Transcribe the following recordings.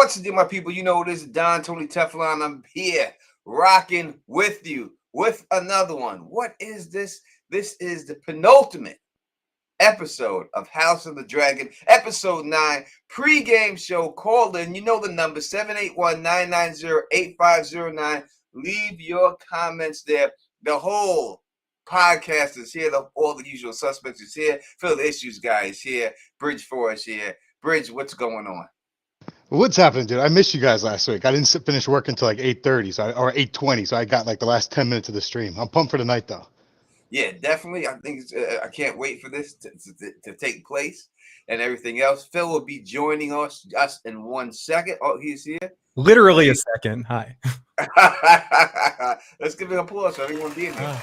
What's the deal, my people? You know, this is Don Tony Teflon. I'm here rocking with you with another one. What is this? This is the penultimate episode of House of the Dragon, episode 9, pre-game show. Call in. You know the number, 781-990-8509. Leave your comments there. The whole podcast is here. All the usual suspects is here. Phil the Issues guy is here. Bridge 4 is here. Bridge, what's going on? What's happening, dude? I missed you guys last week. I didn't finish work until like 8:30, or 8:20, so I got like the last 10 minutes of the stream. I'm pumped for tonight, though. Yeah, definitely. I think I can't wait for this to take place and everything else. Phil will be joining us in 1 second. Oh, he's here. Literally a second. Hi. Let's give an applause for everyone being here.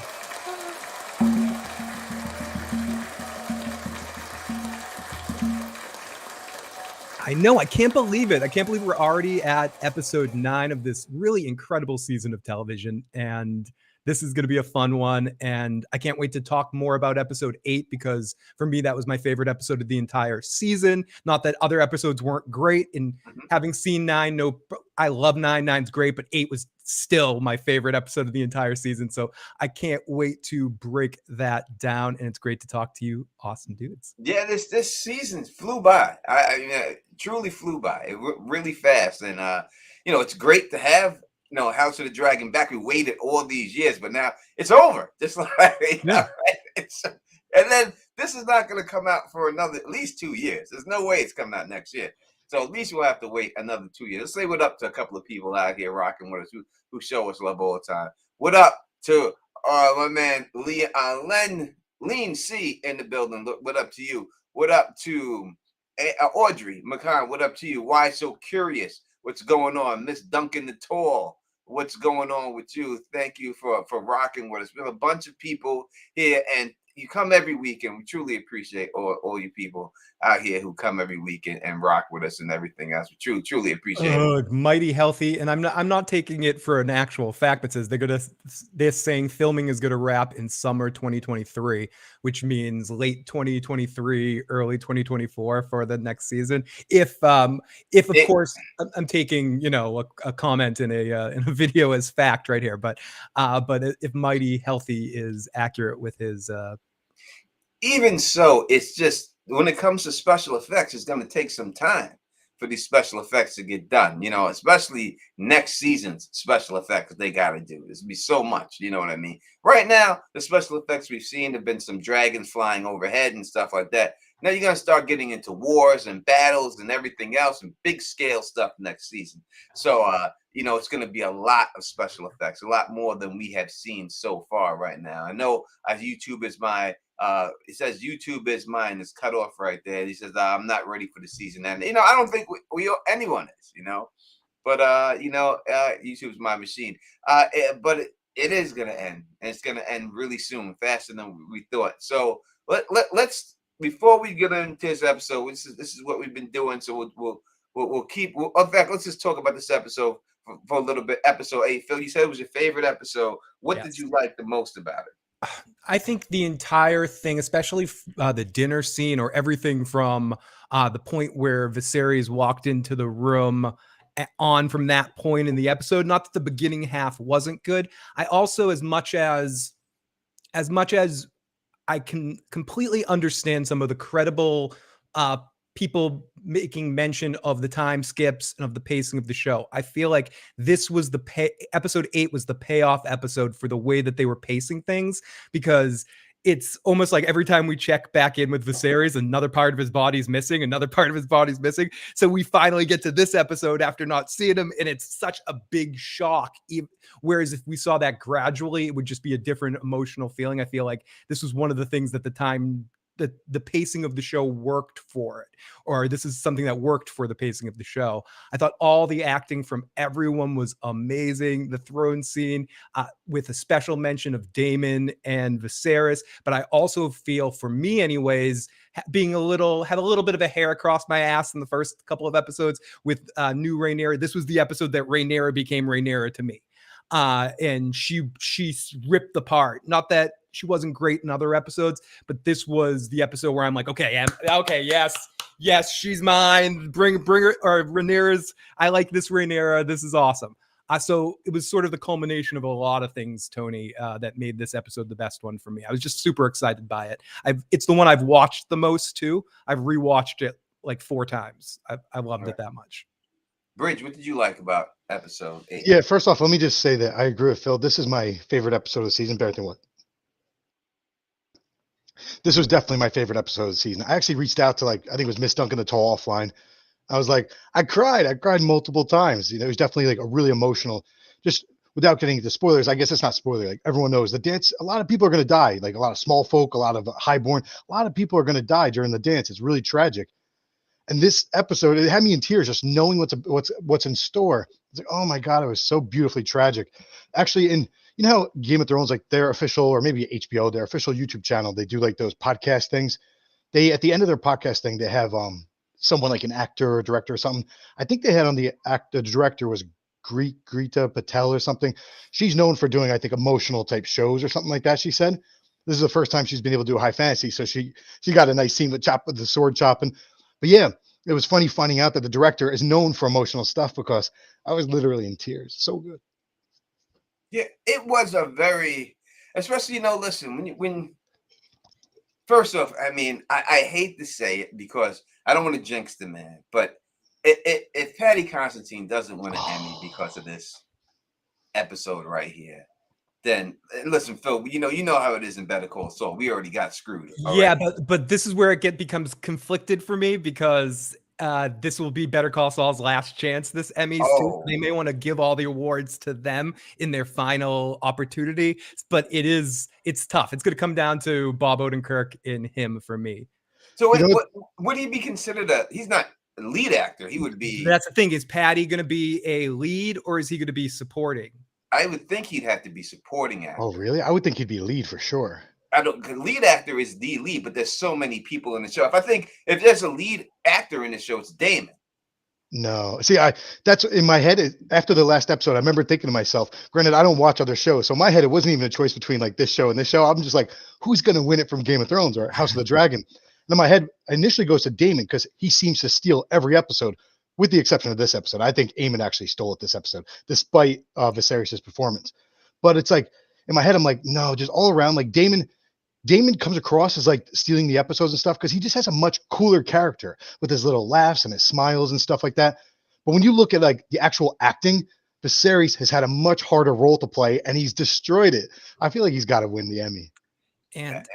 I know. I can't believe it. I can't believe we're already at episode 9 of this really incredible season of television. And this is going to be a fun one. And I can't wait to talk more about episode 8, because for me, that was my favorite episode of the entire season. Not that other episodes weren't great. And having seen 9, I love 9. 9's great, but 8 was still my favorite episode of the entire season. So I can't wait to break that down. And it's great to talk to you, awesome dudes. Yeah, this season flew by. I mean, it truly flew by. It really fast. And, it's great to have House of the Dragon back. We waited all these years, but now it's over. Just like and then this is not going to come out for another at least 2 years. There's no way it's coming out next year. So at least we'll have to wait another 2 years. Let's say what up to a couple of people out here rocking with us who show us love all the time. What up to my man Lean C in the building? Look, what up to you? What up to Audrey McCann? What up to you? Why so curious? What's going on? Miss Duncan the Tall, what's going on with you? Thank you for rocking with us. We have a bunch of people here, and you come every week, and we truly appreciate all you people out here who come every week and rock with us and everything else. We truly appreciate it. Mighty healthy, and I'm not taking it for an actual fact, but says they're saying filming is gonna wrap in summer 2023, which means late 2023, early 2024 for the next season. If of course I'm taking a comment in a video as fact right here, but if Mighty Healthy is accurate with his even so, it's just when it comes to special effects, it's going to take some time for these special effects to get done, especially next season's special effects they got to do. There's be so much, you know what I mean? Right now, the special effects we've seen have been some dragons flying overhead and stuff like that. Now you're going to start getting into wars and battles and everything else and big scale stuff next season. So, it's going to be a lot of special effects, a lot more than we have seen so far right now. I know YouTube is it says YouTube is mine. It's cut off right there. He says, I'm not ready for the season. And, I don't think anyone is, but, YouTube's my machine. But it is going to end, and it's going to end really soon, faster than we thought. So let's, before we get into this episode, this is what we've been doing. So we'll keep, in fact, let's just talk about this episode for a little bit. Episode 8. Phil, you said it was your favorite episode. What did you like the most about it? I think the entire thing, especially the dinner scene, or everything from the point where Viserys walked into the room on from that point in the episode. Not that the beginning half wasn't good. I also, as much as I can completely understand some of the credible people making mention of the time skips and of the pacing of the show, I feel like this was episode 8 was the payoff episode for the way that they were pacing things, because it's almost like every time we check back in with Viserys, another part of his body's missing, So we finally get to this episode after not seeing him, and it's such a big shock. Whereas if we saw that gradually, it would just be a different emotional feeling. I feel like this was one of the things that the pacing of the show worked for it, or this is something that worked for the pacing of the show. I thought all the acting from everyone was amazing. The throne scene, with a special mention of Daemon and Viserys, but I also feel, for me anyways, had a little bit of a hair across my ass in the first couple of episodes with new Rhaenyra. This was the episode that Rhaenyra became Rhaenyra to me. And she ripped the part. Not that she wasn't great in other episodes, but this was the episode where I'm like, okay, yes, Yes, she's mine. Bring her, or Rhaenyra's. I like this Rhaenyra. This is awesome. So it was sort of the culmination of a lot of things, Tony, that made this episode the best one for me. I was just super excited by it. It's the one I've watched the most too. I've rewatched it like 4 times. I loved it that much. Bridge, what did you like about episode 8? Yeah, first off, let me just say that I agree with Phil. This is my favorite episode of the season, better than what? This was definitely my favorite episode of the season. I actually reached out to, like, I think it was Miss Duncan the Tall offline. I was like, I cried multiple times. You know, it was definitely like a really emotional, just without getting into spoilers. I guess it's not spoiler. Like everyone knows the dance, a lot of people are going to die. Like a lot of small folk, a lot of highborn, a lot of people are going to die during the dance. It's really tragic. And this episode, it had me in tears just knowing what's in store. It's like, oh my God, it was so beautifully tragic. Actually, you know how Game of Thrones, like their official, or maybe HBO, their official YouTube channel, they do like those podcast things. They, at the end of their podcast thing, they have someone like an actor or director or something. I think they had on the director was Greta Patel or something. She's known for doing, I think, emotional type shows or something like that. She said this is the first time she's been able to do high fantasy, so she got a nice scene with the sword chopping. But yeah, it was funny finding out that the director is known for emotional stuff, because I was literally in tears. So good. Yeah, it was a very, especially, listen, when first off, I mean, I hate to say it because I don't want to jinx the man, but if Paddy Considine doesn't win an Emmy because of this episode right here, then listen, Phil, you know how it is in Better Call Saul. We already got screwed. Yeah, but this is where it becomes conflicted for me, because this will be Better Call Saul's last chance, this Emmys too. They may want to give all the awards to them in their final opportunity, but it's tough. It's going to come down to Bob Odenkirk and him for me. So would he be considered he's not a lead actor? He would be. That's the thing. Is Paddy going to be a lead, or is he going to be supporting? I would think he'd have to be supporting actor. Oh, really? I would think he'd be lead for sure. Lead actor is the lead, but there's so many people in the show. If there's a lead actor in the show, it's Damon. No, see, that's in my head. After the last episode, I remember thinking to myself, granted, I don't watch other shows, so in my head, it wasn't even a choice between like this show and this show. I'm just like, who's going to win it from Game of Thrones or House of the Dragon? And then my head initially goes to Damon, because he seems to steal every episode, with the exception of this episode. I think Aemon actually stole it this episode, despite Viserys' performance. But it's like, in my head, I'm like, no, just all around, like Damon comes across as like stealing the episodes and stuff, because he just has a much cooler character with his little laughs and his smiles and stuff like that. But when you look at like the actual acting, Viserys has had a much harder role to play, and he's destroyed it. I feel like he's got to win the Emmy. And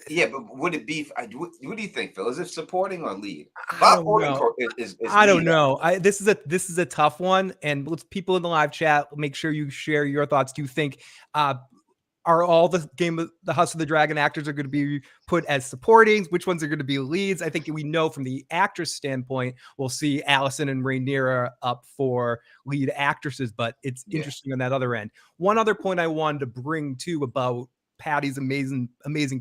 yeah, but would it be? What do you think, Phil? Is it supporting or lead? I don't know. This is a tough one, and let's people in the live chat, make sure you share your thoughts. Do you think are all the House of the Dragon actors are going to be put as supportings? Which ones are going to be leads? I think we know from the actress standpoint, we'll see Allison and Rhaenyra up for lead actresses, but it's interesting on that other end. One other point I wanted to bring too about Paddy's amazing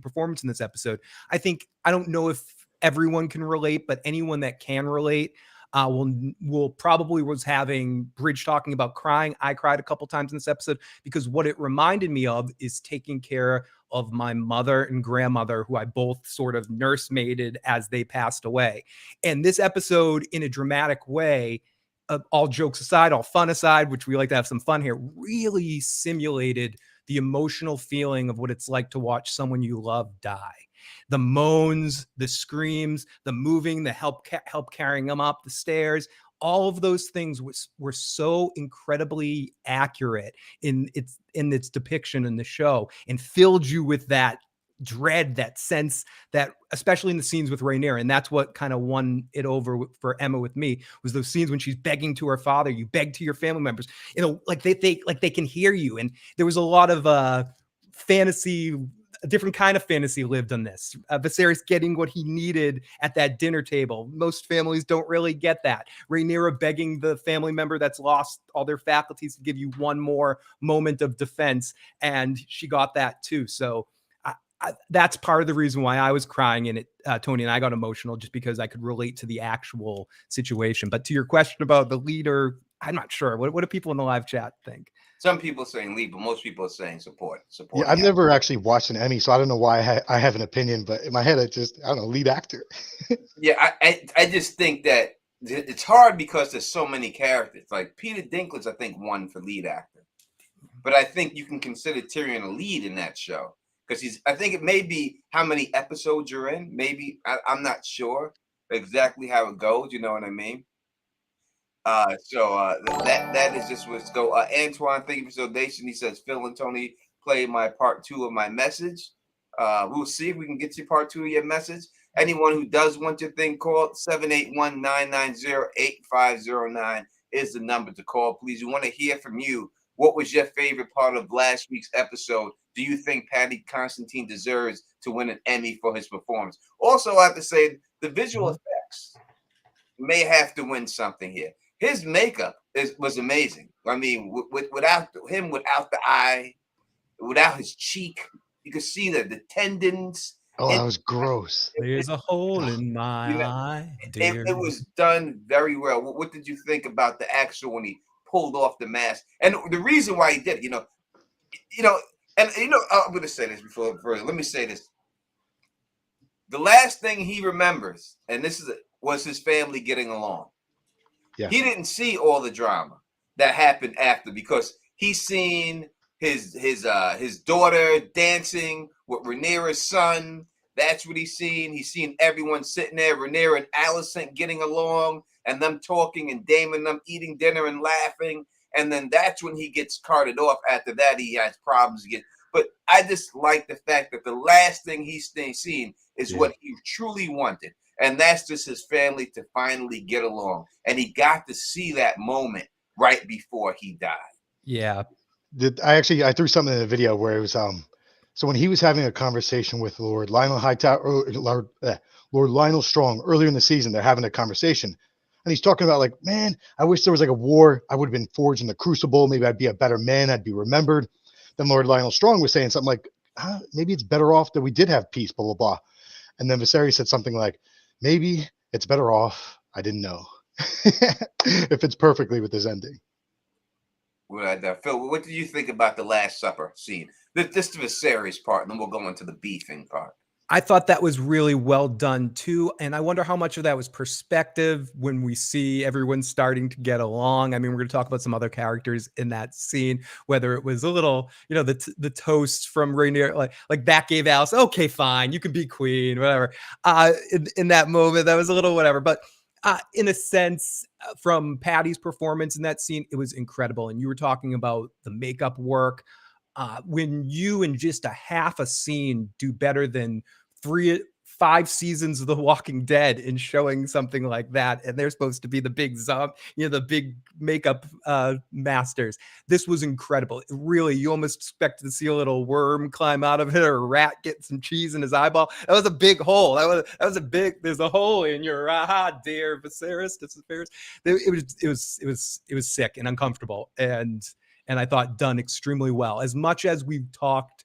performance in this episode. I don't know if everyone can relate, but anyone that can relate will probably was having Bridge talking about crying. I cried a couple times in this episode, because what it reminded me of is taking care of my mother and grandmother, who I both sort of nursemaided as they passed away. And this episode, in a dramatic way, all jokes aside, all fun aside, which we like to have some fun here, really simulated the emotional feeling of what it's like to watch someone you love die. The moans, the screams, the moving, the help carrying them up the stairs, all of those things were so incredibly accurate in its depiction in the show, and filled you with that dread, that sense, that especially in the scenes with Rhaenyra, and that's what kind of won it over for Emma with me, was those scenes when she's begging to her father. You beg to your family members, like they can hear you. And there was a lot of fantasy, a different kind of fantasy lived on this. Viserys getting what he needed at that dinner table. Most families don't really get that. Rhaenyra begging the family member that's lost all their faculties to give you one more moment of defense, and she got that too. So that's part of the reason why I was crying in it, Tony, and I got emotional, just because I could relate to the actual situation. But to your question about the leader I'm not sure. What do people in the live chat think? Some people are saying lead, but most people are saying support. Yeah, I've never actually watched an Emmy, so I don't know why I have an opinion. But in my head, I don't know, lead actor. Yeah, I just think that it's hard because there's so many characters. Like Peter Dinklage, I think won for lead actor, but I think you can consider Tyrion a lead in that show because I think it may be how many episodes you're in. Maybe I'm not sure exactly how it goes. You know what I mean? That is just what's go. Antoine, thank you for the donation. He says Phil and Tony play my part 2 of my message. We'll see if we can get you part 2 of your message. Anyone who does want your thing called, 781-990-8509 is the number to call. Please, we want to hear from you. What was your favorite part of last week's episode? Do you think Paddy Constantine deserves to win an Emmy for his performance? Also, I have to say the visual effects may have to win something here. His makeup was amazing. I mean, without the eye, without his cheek, you could see the tendons. Oh, that was gross. There's a hole in my eye. It was done very well. What did you think about the actual when he pulled off the mask? And the reason why he did, I'm going to say this before. Let me say this. The last thing he remembers, and was his family getting along. Yeah. He didn't see all the drama that happened after because he's seen his daughter dancing with Rhaenyra's son. That's what he's seen. He's seen everyone sitting there, Rhaenyra and Alicent getting along, and them talking, and Daemon them eating dinner and laughing. And then that's when he gets carted off. After that, he has problems again. But I just like the fact that the last thing he's seen is what he truly wanted. And that's just his family to finally get along. And he got to see that moment right before he died. Yeah. I threw something in the video where it was so when he was having a conversation with Lord Lionel Lord Lionel Strong earlier in the season, they're having a conversation. And he's talking about like, man, I wish there was like a war. I would have been forged in the crucible. Maybe I'd be a better man. I'd be remembered. Then Lord Lionel Strong was saying something like, maybe it's better off that we did have peace, blah, blah, blah. And then Viserys said something like, maybe it's better off I didn't know. It fits perfectly with this ending. Phil, what did you think about the Last Supper scene? This the Viserys part, and then we'll go into the beefing part. I thought that was really well done too. And I wonder how much of that was perspective when we see everyone starting to get along. I mean, we're going to talk about some other characters in that scene, whether it was a little, the toast from Rhaenyra, like that gave Alice, okay, fine, you can be queen, whatever. In that moment, that was a little whatever. But in a sense, from Paddy's performance in that scene, it was incredible. And you were talking about the makeup work. When you in just a half a scene do better than 5 seasons of The Walking Dead in showing something like that, and they're supposed to be the big the big makeup masters. This was incredible. Really, you almost expected to see a little worm climb out of it or a rat get some cheese in his eyeball. That was a big hole. That was a big. There's a hole in your eye, dear Viserys. It was sick and uncomfortable, and I thought done extremely well. As much as we've talked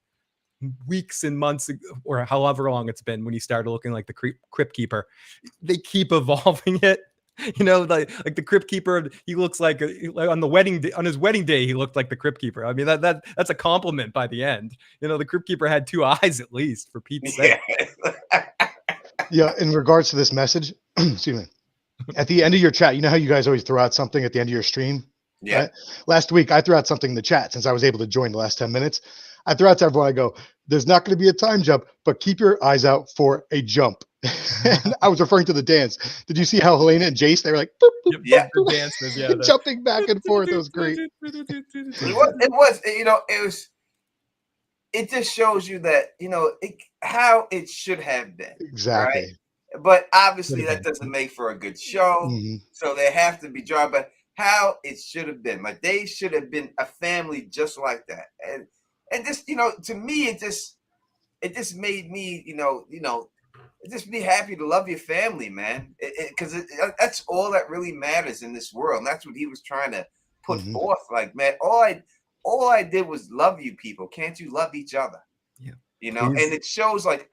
weeks and months or however long it's been when he started looking like the Crypt Keeper, they keep evolving it. Like the Crypt Keeper, he looks like on the wedding day, on his wedding day, he looked like the Crypt Keeper. I mean, that's a compliment by the end. The Crypt Keeper had 2 eyes at least, for Pete's sake. Yeah. In regards to this message, excuse me, at the end of your chat, you know how you guys always throw out something at the end of your stream? Yeah. Right? Last week, I threw out something in the chat since I was able to join the last 10 minutes. I threw out to everyone, I go, there's not going to be a time jump, but keep your eyes out for a jump. And I was referring to the dance. Did you see how Helena and Jace, they were like, boop, boop, yeah, boop, dances, jumping back and forth. It was great. It just shows you that, how it should have been. Exactly. Right? But obviously that doesn't make for a good show. Mm-hmm. So they have to be drawn. But how it should have been. Like they should have been a family just like that. And just, to me, it just made me, it just be happy to love your family, man. Because that's all that really matters in this world. And that's what he was trying to put forth. Like, man, all I did was love you people. Can't you love each other? Yeah. And it shows like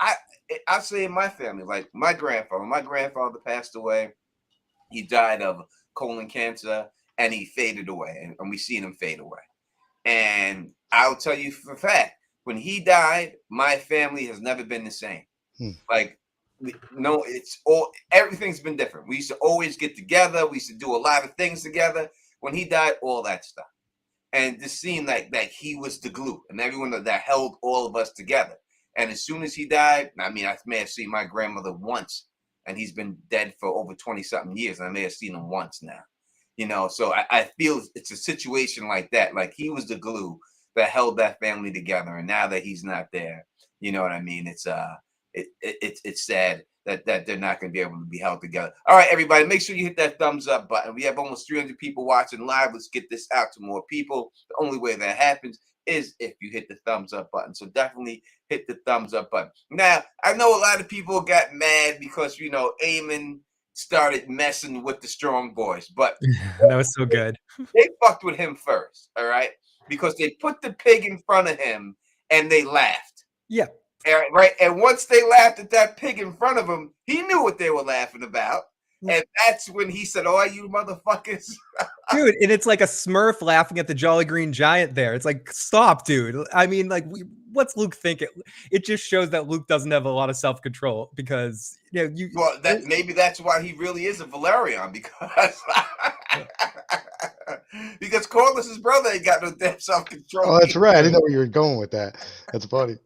I say in my family, like my grandfather passed away. He died of colon cancer. and he faded away, and we seen him fade away. And I'll tell you for a fact, when he died, my family has never been the same. Like, no, it's all, everything's been different. We used to always get together. We used to do a lot of things together. When he died, all that stuff. And just seeing like he was the glue and everyone that held all of us together. And as soon as he died, I mean, I may have seen my grandmother once, and he's been dead for over 20 something years. And I may have seen him once now, you know? So I feel it's a situation like that. Like, he was the glue that held that family together. And now that he's not there, you know what I mean? It's sad that they're not going to be able to be held together. All right, everybody, make sure you hit that thumbs up button. We have almost 300 people watching live. Let's get this out to more people. The only way that happens is if you hit the thumbs up button. So definitely hit the thumbs up button. Now, I know a lot of people got mad because, you know, Eamon started messing with the Strong Boys, but That was so good. they fucked with him first, all right? Because they put the pig in front of him and they laughed. Yeah. Right. And once they laughed at that pig in front of him, he knew what they were laughing about. And that's when he said, "Oh, you motherfuckers." Dude, and it's like a Smurf laughing at the Jolly Green Giant there. It's like, stop, dude. I mean, like, what's Luke thinking? It just shows that Luke doesn't have a lot of self-control because, you know, well, maybe that's why he really is a Valerian, because because Corliss's brother ain't got no damn self-control. Oh, that's right. I didn't know where you were going with that. That's funny.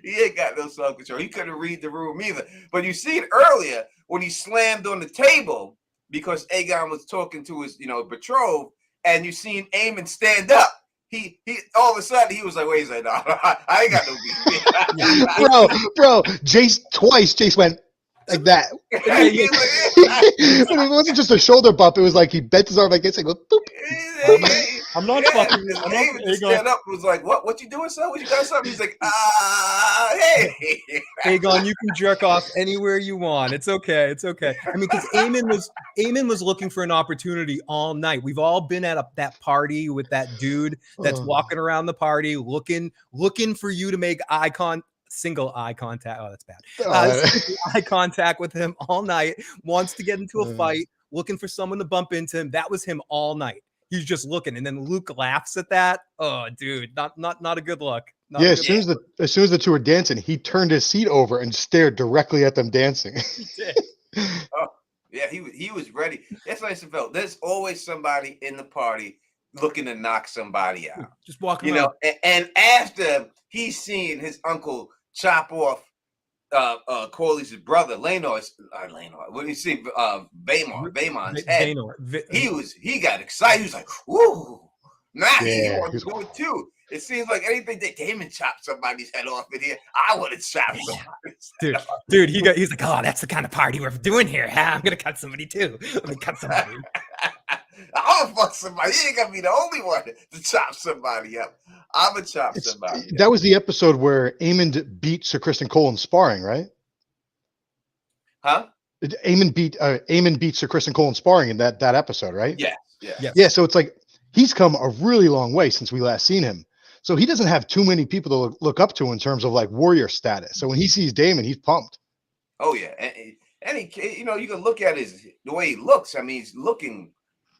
He ain't got no self-control. He couldn't read the room either. But you see it earlier when he slammed on the table because Aegon was talking to his, you know, betrothed, and you seen Aemon stand up. He all of a sudden he was like, wait a second, no, I ain't got no beef. bro, Jace went like that. And it wasn't just a shoulder bump. It was like he bent his arm like this and goes, boop. I'm not fucking. I'm not Aegon stand up and was like, what you doing, son? What you got something? He's like, hey. Aegon, you can jerk off anywhere you want. It's okay. It's okay. I mean, because Aemon was looking for an opportunity all night. We've all been at that party with that dude that's walking around the party looking for you to make single eye contact. Oh, that's bad. Eye contact with him all night. Wants to get into a fight. Looking for someone to bump into him. That was him all night. He's just looking, and then Luke laughs at that. Oh, dude, not a good look. Yeah, as soon as the two were dancing, he turned his seat over and stared directly at them dancing. He did. Oh, yeah, he was ready. That's like I felt. There's always somebody in the party looking to knock somebody out. Just walking, you know. And after he's seen his uncle chop off Corlys's brother, Laenor. What do you see? Vaemon's head. He got excited. He was like, "Ooh, he wants to do it too." It seems like anything that Daemon chopped somebody's head off in here, I would have chopped somebody's dude. He's like, "Oh, that's the kind of party we're doing here. Huh? I'm gonna cut somebody too. Let me cut somebody." I'm gonna fuck somebody. You ain't gonna be the only one to chop somebody up. I'm gonna chop somebody. That was the episode where Aemon beat Sir Criston Cole in sparring, right? Huh? Aemon beat Sir Criston Cole in sparring in that episode, right? Yeah. So it's like he's come a really long way since we last seen him. So he doesn't have too many people to look up to in terms of like warrior status. So when he sees Daemon, he's pumped. Oh yeah, and he, you know, you can look at the way he looks. I mean, he's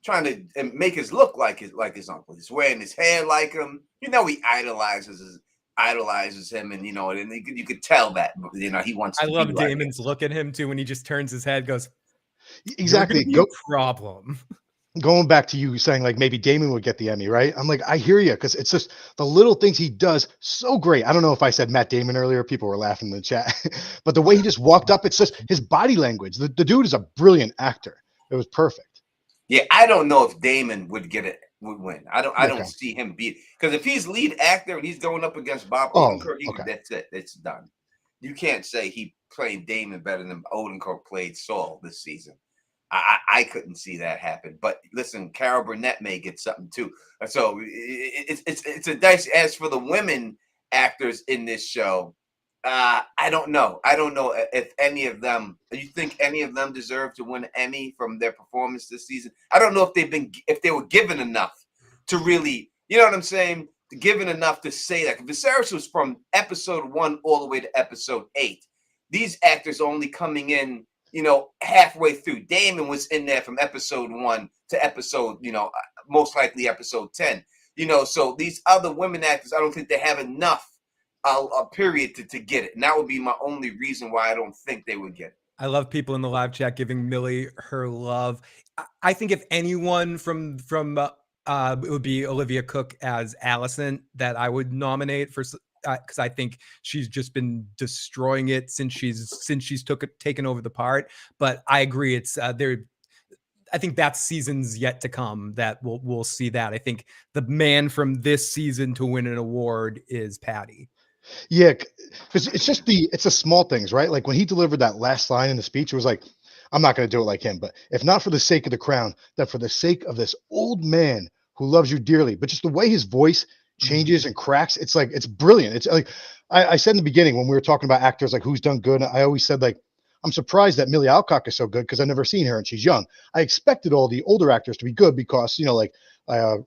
trying to make his look like his uncle. He's wearing his hair like him. You know, he idolizes him, and you know, and you could tell that, you know, he wants. I love Daemon's look at him too when he just turns his head, goes, exactly. No problem. Going back to you saying like maybe Daemon would get the Emmy, right? I'm like, I hear you, because it's just the little things he does so great. I don't know if I said Matt Damon earlier. People were laughing in the chat, but the way he just walked up, it's just his body language. The dude is a brilliant actor. It was perfect. Yeah, I don't know if Daemon would win. I don't see him beat, because if he's lead actor and he's going up against Bob Odenkirk, that's it. It's done. You can't say he played Daemon better than Odenkirk played Saul this season. I couldn't see that happen. But listen, Carol Burnett may get something too. So it's a dice. As for the women actors in this show, I don't know. I don't know if any of them. You think any of them deserve to win an Emmy from their performance this season? I don't know if they were given enough to really, you know what I'm saying? Given enough to say that. Viserys was from episode 1 all the way to episode 8. These actors only coming in halfway through. Damon was in there from episode 1 to episode, most likely episode 10. So these other women actors, I don't think they have enough a period to get it. And that would be my only reason why I don't think they would get it. I love people in the live chat giving Millie her love. I think if anyone from it would be Olivia Cook as Allison that I would nominate for, because I think she's just been destroying it since she's taken over the part. But I agree, it's there. I think that's seasons yet to come that we'll see that. I think the man from this season to win an award is Patty. Yeah, because it's the small things, right? Like when he delivered that last line in the speech, it was like, I'm not going to do it like him, but if not for the sake of the crown, that for the sake of this old man who loves you dearly, but just the way his voice changes and cracks, it's like, it's brilliant. It's like, I said in the beginning when we were talking about actors, like who's done good, I always said, like, I'm surprised that Millie Alcock is so good because I've never seen her and she's young. I expected all the older actors to be good because, like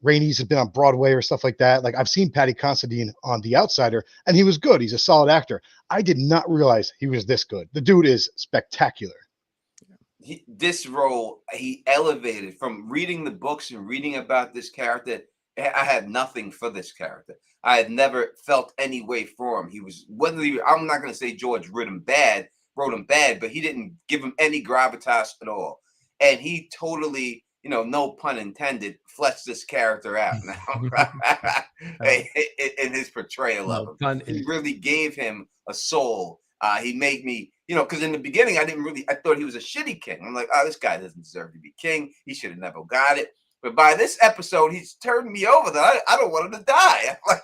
Rainey's has been on Broadway or stuff like that. Like I've seen Paddy Considine on The Outsider and he was good. He's a solid actor. I did not realize he was this good. The dude is spectacular. This role, he elevated from reading the books and reading about this character. I had nothing for this character. I had never felt any way for him. I'm not going to say George wrote him bad, but he didn't give him any gravitas at all. And he totally, no pun intended, fleshed this character out now in his portrayal of him. He really gave him a soul. He made me, because in the beginning, I thought he was a shitty king. I'm like, oh, this guy doesn't deserve to be king. He should have never got it. But by this episode, he's turned me over that I don't want him to die. I'm like,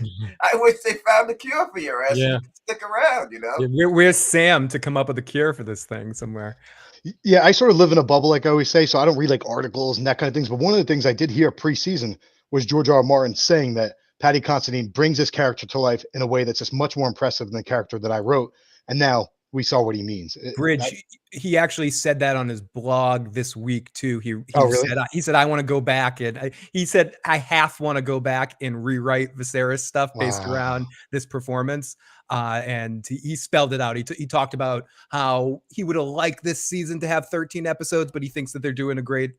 man, I wish they found a cure for your ass. Yeah. Stick around, Yeah, where's Sam to come up with a cure for this thing somewhere? Yeah, I sort of live in a bubble, like I always say, so I don't read like articles and that kind of things. But one of the things I did hear pre-season was George R. Martin saying that Paddy Considine brings his character to life in a way that's just much more impressive than the character that I wrote. And now we saw what he means. Bridge, he actually said that on his blog this week too. Really? He said I want to go back and he said I half want to go back and rewrite Viserys stuff based around this performance. And he spelled it out. He talked about how he would have liked this season to have 13 episodes, but he thinks that they're doing a great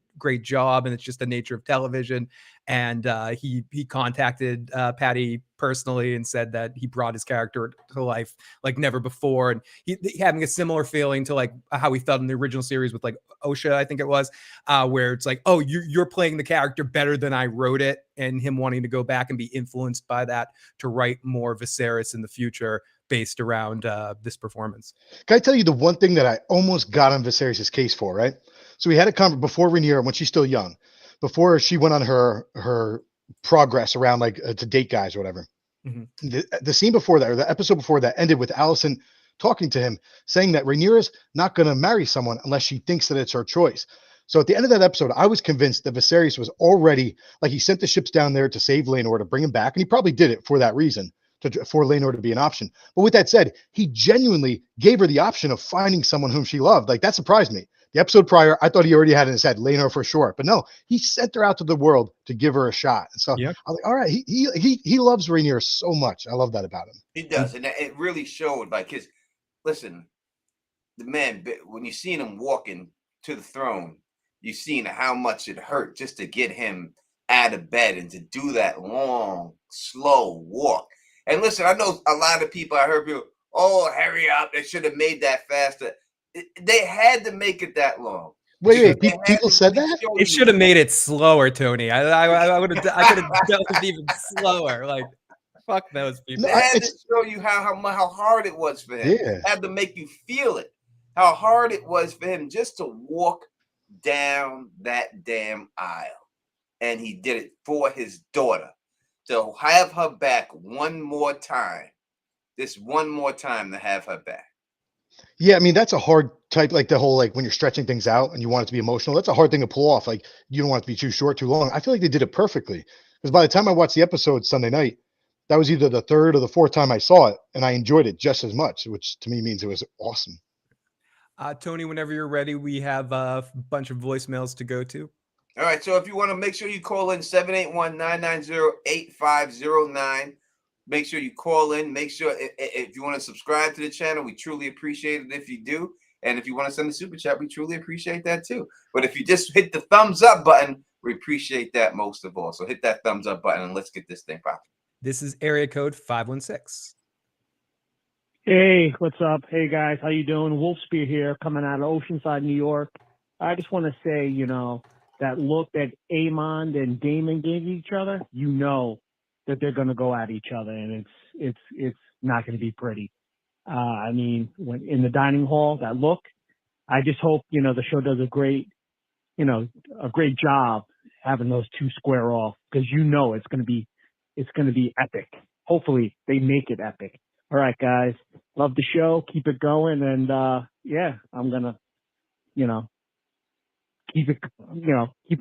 job, and it's just the nature of television. And he contacted Patty personally and said that he brought his character to life like never before, and he having a similar feeling to like how he felt in the original series with like Osha, I think it was, where it's like, oh, you're playing the character better than I wrote it, and him wanting to go back and be influenced by that to write more Viserys in the future based around this performance. Can I tell you the one thing that I almost got on Viserys' case for, right? So we had a conversation before Rhaenyra, when she's still young, before she went on her progress around like to date guys or whatever. Mm-hmm. The scene before that, or the episode before that, ended with Allison talking to him, saying that Rhaenyra's not going to marry someone unless she thinks that it's her choice. So at the end of that episode, I was convinced that Viserys was already, like, he sent the ships down there to save Laenor, to bring him back, and he probably did it for that reason, for Laenor to be an option. But with that said, he genuinely gave her the option of finding someone whom she loved. Like, that surprised me. The episode prior, I thought he already had in his head Laenor for sure, but no, he sent her out to the world to give her a shot. And so I was like, all right, he loves Rhaenyra so much. I love that about him. He does, and it really showed. Like listen, the man, when you seen him walking to the throne, you seen how much it hurt just to get him out of bed and to do that long, slow walk. And listen, I know a lot of people, I heard people, oh, hurry up, they should have made that faster. They had to make it that long. Wait, people said that? It should have made it slower, Tony. I could have done it even slower. Like, fuck those people. They had to show you how hard it was for him. Yeah. Had to make you feel it. How hard it was for him just to walk down that damn aisle. And he did it for his daughter. To have her back one more time. Just one more time to have her back. Yeah, I mean, that's a hard type, like the whole, like when you're stretching things out and you want it to be emotional, that's a hard thing to pull off. Like, you don't want it to be too short, too long. I feel like they did it perfectly, because by the time I watched the episode Sunday night, that was either the third or the fourth time I saw it, and I enjoyed it just as much, which to me means it was awesome. Tony, whenever you're ready, we have a bunch of voicemails to go to. All right, so if you want to, make sure you call in 781-990-8509. Make sure you call in. Make sure if you want to subscribe to the channel, we truly appreciate it if you do. And if you want to send a super chat, we truly appreciate that too. But if you just hit the thumbs up button, we appreciate that most of all. So hit that thumbs up button and let's get this thing popping. This is area code 516. Hey, what's up? Hey guys, how you doing? Wolfspear here, coming out of Oceanside, New York. I just want to say, you know, that look that Amon and Damon gave each other, you know that they're going to go at each other, and it's not going to be pretty. I mean, when in the dining hall, that look, I just hope, you know, the show does a great job having those two square off, because you know it's going to be epic. Hopefully they make it epic. All right, guys, love the show. Keep it going, and yeah, I'm gonna, you know, keep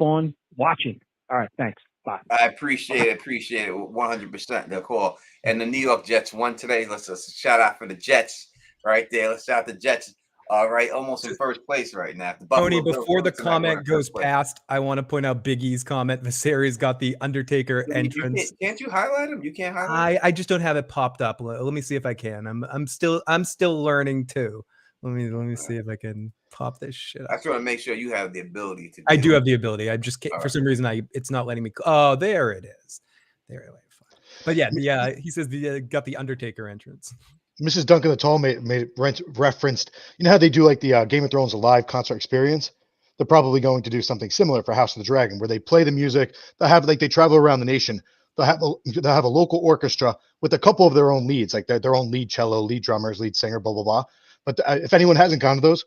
on watching. All right, thanks. Bye. I appreciate it 100%. The call. And the New York Jets won today. Let's shout out for the Jets right there. Let's shout out the Jets. All right, almost in first place right now. Tony, before the comment goes past, I want to point out Big E's comment. Viserys got the Undertaker entrance. Can't you highlight him? You can't highlight him? I just don't have it popped up. Let me see if I can. I'm still learning too. Let me see if I can pop this shit up. I just want to make sure you have the ability to. I do have the ability. I just can't, for some reason it's not letting me. Oh, there it is. There it is. But yeah, he says got the Undertaker entrance. Mrs. Duncan the Tall referenced, you know how they do like the Game of Thrones live concert experience? They're probably going to do something similar for House of the Dragon, where they play the music. They travel around the nation. They'll have a local orchestra with a couple of their own leads, like their own lead cello, lead drummers, lead singer, blah, blah, blah. But if anyone hasn't gone to those,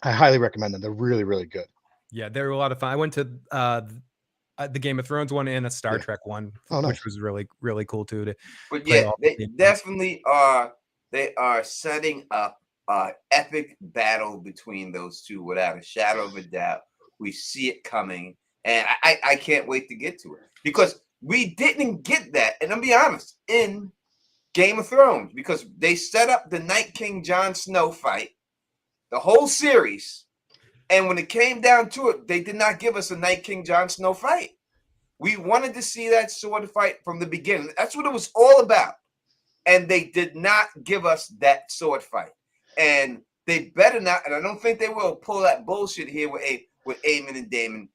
I highly recommend them. They're really, really good. Yeah, they're a lot of fun. I went to the Game of Thrones one and a Star Trek one, which was really, really cool too. But yeah, they definitely are. They are setting up an epic battle between those two without a shadow of a doubt. We see it coming, and I can't wait to get to it, because we didn't get that, and I'll be honest, in Game of Thrones, because they set up the Night King Jon Snow fight, the whole series, and when it came down to it, they did not give us a Night King Jon Snow fight. We wanted to see that sword fight from the beginning. That's what it was all about. And they did not give us that sword fight. And they better not, and I don't think they will, pull that bullshit here with Aemon and Daemon,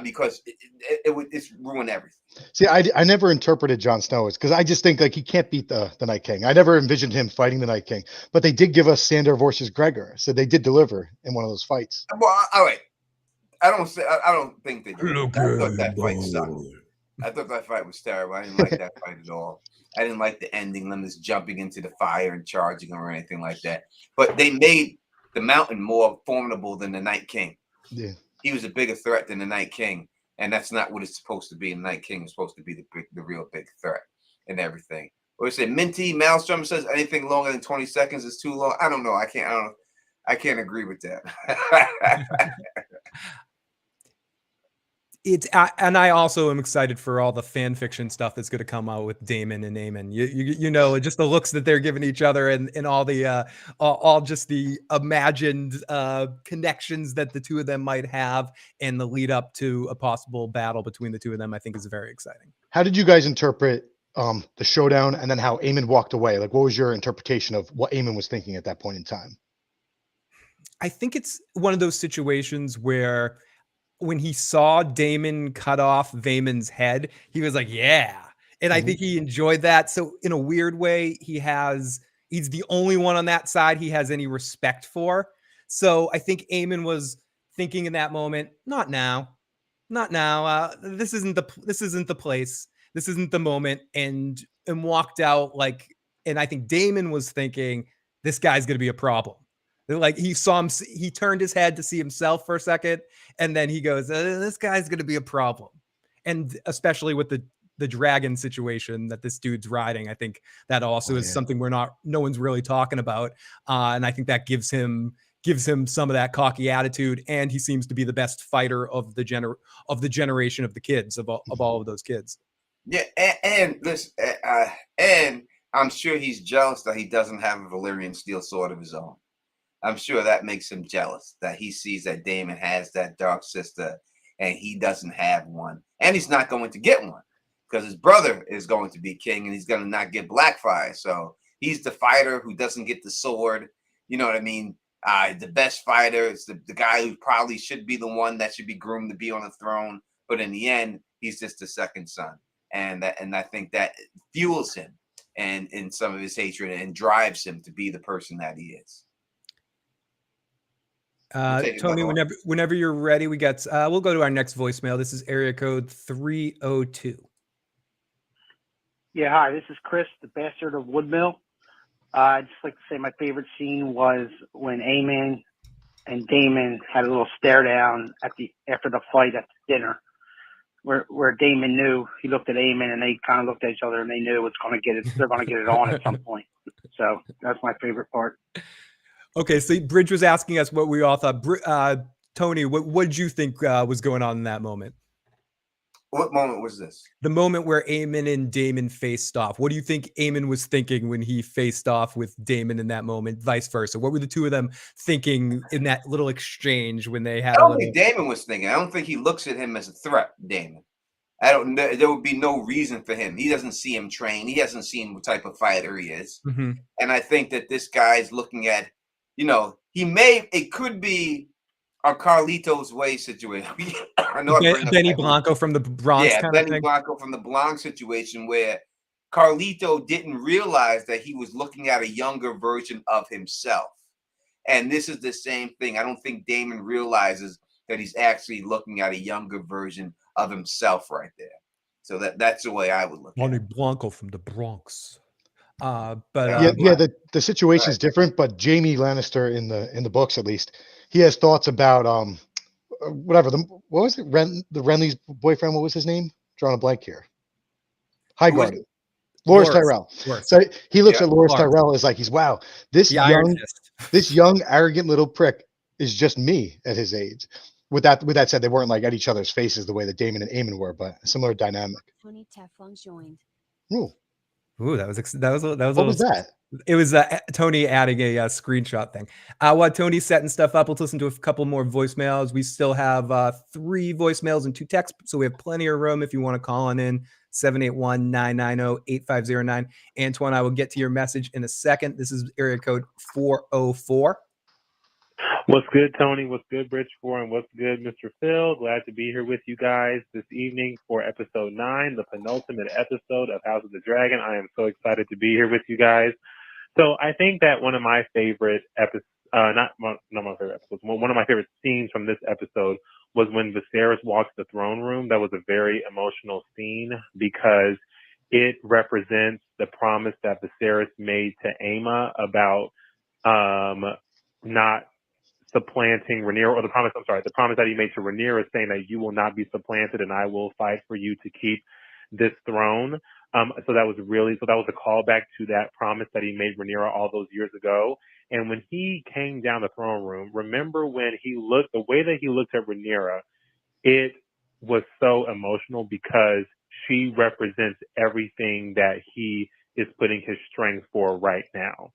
because it would ruin everything. See, I never interpreted Jon Snow as, because I just think like he can't beat the Night King. I never envisioned him fighting the Night King. But they did give us Sandor versus Gregor, so they did deliver in one of those fights. Well, all right. I don't think they did. I thought that fight sucked. I thought that fight was terrible. I didn't like that fight at all. I didn't like the ending, them just jumping into the fire and charging or anything like that. But they made the Mountain more formidable than the Night King. Yeah, he was a bigger threat than the Night King, and that's not what it's supposed to be. The Night King is supposed to be the real big threat and everything. Or say Minty Maelstrom says anything longer than 20 seconds is too long. I don't know. I can't agree with that. And I also am excited for all the fan fiction stuff that's going to come out with Daemon and Aemon. You know, just the looks that they're giving each other, and all the all just the imagined connections that the two of them might have, and the lead up to a possible battle between the two of them, I think is very exciting. How did you guys interpret the showdown, and then how Aemon walked away? Like, what was your interpretation of what Aemon was thinking at that point in time? I think it's one of those situations where, when he saw Daemon cut off Vaemon's head, he was like, yeah. And I think he enjoyed that. So in a weird way, he's the only one on that side he has any respect for. So I think Aemon was thinking in that moment, not now. This isn't the place. This isn't the moment. And walked out like, and I think Daemon was thinking, this guy's going to be a problem. Like, he saw him, he turned his head to see himself for a second, and then he goes, this guy's going to be a problem. And especially with the dragon situation that this dude's riding, I think that also is something no one's really talking about. And I think that gives him some of that cocky attitude, and he seems to be the best fighter of the generation of the kids, of all of those kids. Yeah, and listen, and I'm sure he's jealous that he doesn't have a Valyrian steel sword of his own. I'm sure that makes him jealous that he sees that Daemon has that dark sister and he doesn't have one. And he's not going to get one because his brother is going to be king and he's going to not get Blackfyre. So he's the fighter who doesn't get the sword. You know what I mean? the best fighter. It's the guy who probably should be the one that should be groomed to be on the throne. But in the end, he's just the second son. And I think that fuels him and in some of his hatred and drives him to be the person that he is. Tony, whenever you're ready, we got. We'll go to our next voicemail. This is area code 302. Yeah, hi. This is Chris, the bastard of Woodmill. I'd just like to say my favorite scene was when Eamon and Damon had a little stare down after the fight at the dinner, where Damon knew, he looked at Eamon and they kind of looked at each other and they knew they're going to get it on at some point. So that's my favorite part. Okay, so Bridge was asking us what we all thought. Tony, what did you think was going on in that moment? What moment was this? The moment where Eamon and Damon faced off. What do you think Eamon was thinking when he faced off with Damon in that moment? Vice versa. What were the two of them thinking in that little exchange when they had? I don't think Damon was thinking. I don't think he looks at him as a threat. Damon. I don't know. There would be no reason for him. He doesn't see him train. He hasn't seen what type of fighter he is. Mm-hmm. And I think that this guy's looking at, it could be a Carlitos Way situation. Benny Blanco from the Bronx. Yeah, Benny Blanco from the Bronx situation where Carlito didn't realize that he was looking at a younger version of himself. And this is the same thing. I don't think Damon realizes that he's actually looking at a younger version of himself right there. So that's the way I would look at it. Benny Blanco from the Bronx. The situation is different, but Jaime Lannister in the books, at least, he has thoughts about the Renly's boyfriend. What was his name? Drawing a blank here. Highgarden. Loras Tyrell. So he looks at Loras Tyrell as like this young arrogant little prick is just me at his age. With that said, they weren't like at each other's faces the way that Damon and Eamon were, but a similar dynamic. Tony Teflon joined. Ooh, that was what was that? It was Tony adding a screenshot thing. While Tony's setting stuff up, let's listen to a couple more voicemails. We still have 3 voicemails and 2 texts, so we have plenty of room if you want to call on in. 781-990-8509. Antoine, I will get to your message in a second. This is area code 404. What's good, Tony? What's good, Bridgeport? And what's good, Mr. Phil? Glad to be here with you guys this evening for episode 9, the penultimate episode of House of the Dragon. I am so excited to be here with you guys. So I think that one of my favorite one of my favorite scenes from this episode was when Viserys walks the throne room. That was a very emotional scene because it represents the promise that Viserys made to Aemma about not supplanting Rhaenyra, or the promise that he made to Rhaenyra saying that you will not be supplanted and I will fight for you to keep this throne. So that was a callback to that promise that he made Rhaenyra all those years ago. And when he came down the throne room, remember when the way that he looked at Rhaenyra, it was so emotional because she represents everything that he is putting his strength for right now.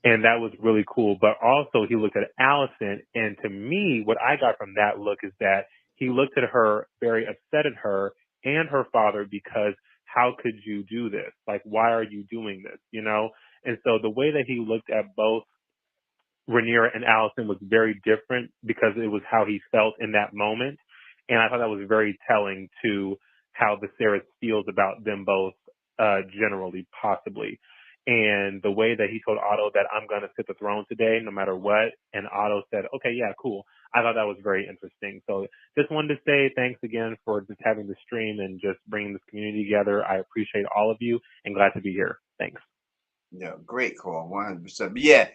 And that was really cool. But also he looked at Alicent, and to me, what I got from that look is that he looked at her very upset at her and her father because how could you do this? Like, why are you doing this? And so the way that he looked at both Rhaenyra and Alicent was very different because it was how he felt in that moment. And I thought that was very telling to how Viserys feels about them both generally, possibly. And the way that he told Otto that I'm going to sit the throne today, no matter what. And Otto said, okay, yeah, cool. I thought that was very interesting. So just wanted to say thanks again for just having the stream and just bringing this community together. I appreciate all of you and glad to be here. Thanks. Yeah, great call, 100%. But yeah,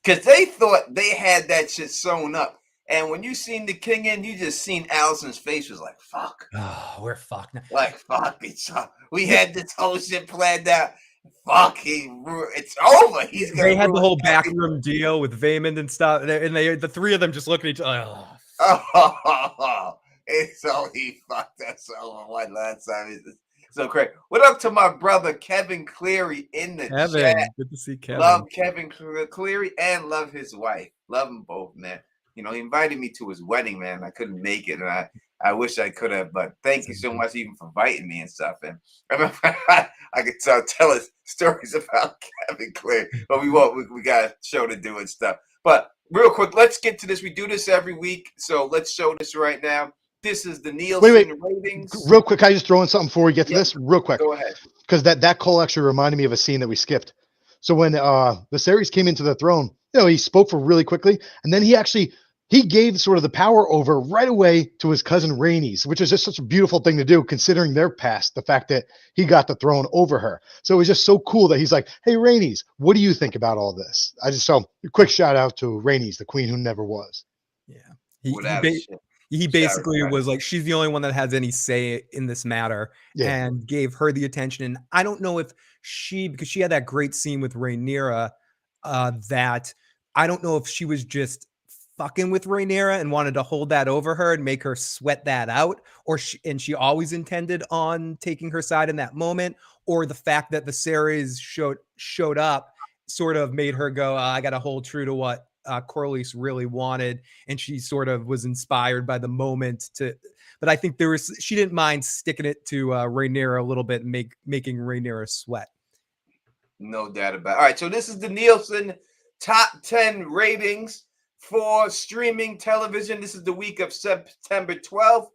because they thought they had that shit sewn up. And when you seen the king in, you just seen Allison's face was like, fuck. Oh, we're fucked now. Like, fuck. We had this whole shit planned out. Fuck, it's over. They had the whole backroom deal with Vaemond and stuff, and the 3 of them just look at each other. It's so he fucked us over one last time. It's so crazy. What up to my brother Kevin Cleary in the chat? Good to see Kevin. Love Kevin Cleary and love his wife. Love them both, man. He invited me to his wedding, man. I couldn't make it, and I wish I could have, but thank you so much even for inviting me and stuff. And I remember I could tell us stories about Kevin Cleary, but we got a show to do and stuff. But real quick, let's get to this. We do this every week, so let's show this right now. This is the Nielsen Wait. ratings. Real quick, can I just throw in something before we get to Yeah. this? Real quick. Go ahead. Because that call actually reminded me of a scene that we skipped. So when Viserys came into the throne, he spoke for really quickly, and then he gave sort of the power over right away to his cousin Rhaenys, which is just such a beautiful thing to do, considering their past, the fact that he got the throne over her. So it was just so cool that he's like, "Hey, Rhaenys, what do you think about all this?" So a quick shout out to Rhaenys, the queen who never was. Yeah. Without a shit. He basically was like, she's the only one that has any say in this matter, and gave her the attention. And I don't know if because she had that great scene with Rhaenyra, that I don't know if she was just fucking with Rhaenyra and wanted to hold that over her and make her sweat that out, or she always intended on taking her side in that moment, or the fact that the Viserys showed up sort of made her go, I got to hold true to what Corlys really wanted, and she sort of was inspired by the moment but I think she didn't mind sticking it to Rhaenyra a little bit and making Rhaenyra sweat. No doubt about it. All right, so this is the Nielsen top 10 ratings for streaming television. This is the week of September 12th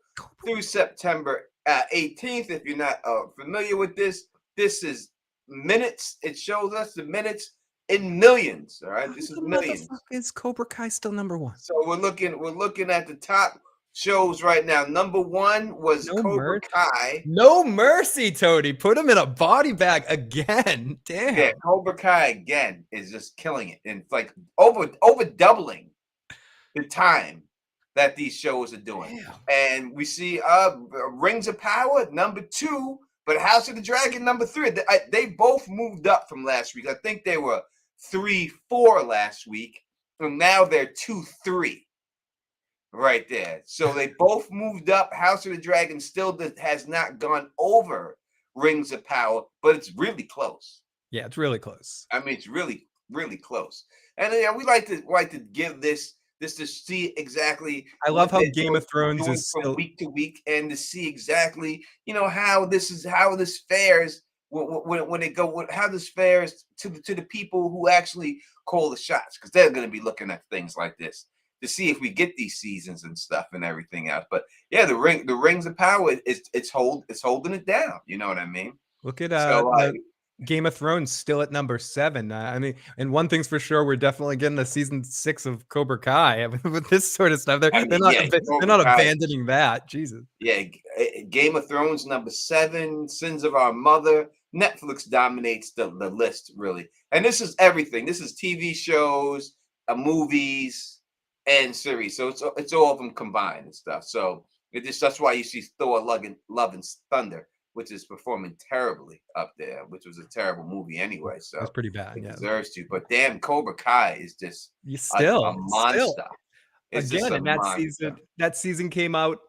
through September 18th. If you're not familiar with this is minutes. It shows us the minutes in millions. All right, this is millions. Is Cobra Kai still number one? So we're looking at the top shows right now. Number one was Cobra Kai. No mercy, Tony. Put him in a body bag again. Damn. Yeah, Cobra Kai again is just killing it, and it's like over doubling the time that these shows are doing. Damn. And we see Rings of Power number 2, but House of the Dragon number 3. They both moved up from last week. I think they were 3-4 last week, and now they're 2-3 right there. So they both moved up. House of the Dragon still has not gone over Rings of Power, but it's really close. Yeah, it's really close. I mean, it's really, really close. And we like to give this to see exactly. I love how Game of Thrones is from week to week, and to see exactly how this fares when it how this fares to the people who actually call the shots, because they're going to be looking at things like this to see if we get these seasons and stuff and everything else. But yeah, the Rings of Power it's holding it down. You know what I mean? Look at Game of Thrones still at number 7. I mean, and one thing's for sure, we're definitely getting a season 6 of Cobra Kai. I mean, with this sort of stuff, they're not abandoning that. Jesus. Yeah, Game of Thrones number 7, Sins of Our Mother. Netflix dominates the list, really. And this is everything. This is TV shows, movies, and series. So it's all of them combined and stuff. So that's why you see Thor: Love and Thunder, which is performing terribly up there, which was a terrible movie anyway. So that's pretty bad. It deserves to. But damn, Cobra Kai is just a monster. Again, and that season came out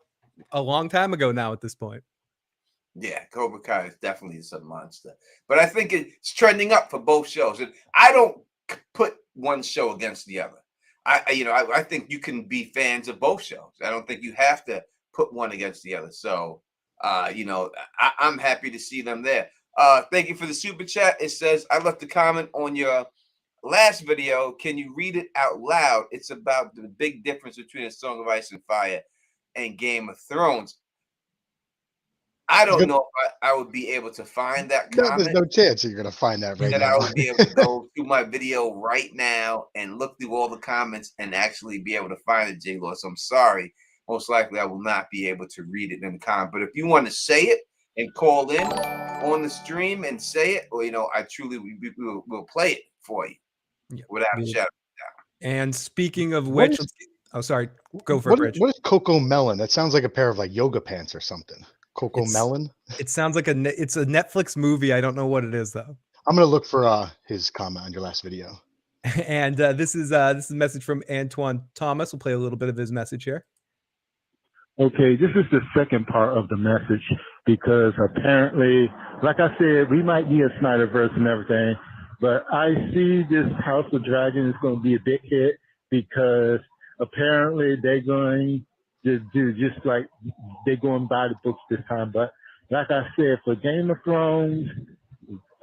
a long time ago now at this point. Yeah, Cobra Kai is definitely a monster. But I think it's trending up for both shows. And I don't put one show against the other. I think you can be fans of both shows. I don't think you have to put one against the other. So I'm happy to see them there. Thank you for the super chat. It says, I left a comment on your last video. Can you read it out loud? It's about the big difference between A Song of Ice and Fire and Game of Thrones. I don't know if I would be able to find that comment. There's no chance you're going to find that right now. I would be able to go through my video right now and look through all the comments and actually be able to find it, J-Law. So I'm sorry. Most likely I will not be able to read it in the comment. But if you want to say it and call in on the stream and say it, or I truly will play it for you without a shadow of a doubt. And speaking of which, sorry, go for it, Rich. What is Coco Melon? That sounds like a pair of yoga pants or something. Coco Melon? It sounds like it's a Netflix movie. I don't know what it is though. I'm gonna look for his comment on your last video. And this is a message from Antoine Thomas. We'll play a little bit of his message here. Okay, this is the second part of the message, because apparently, like I said, we might be a Snyderverse and everything, but I see this House of Dragon is going to be a big hit, because apparently they're going to do just like they're going by the books this time. But like I said, for Game of Thrones,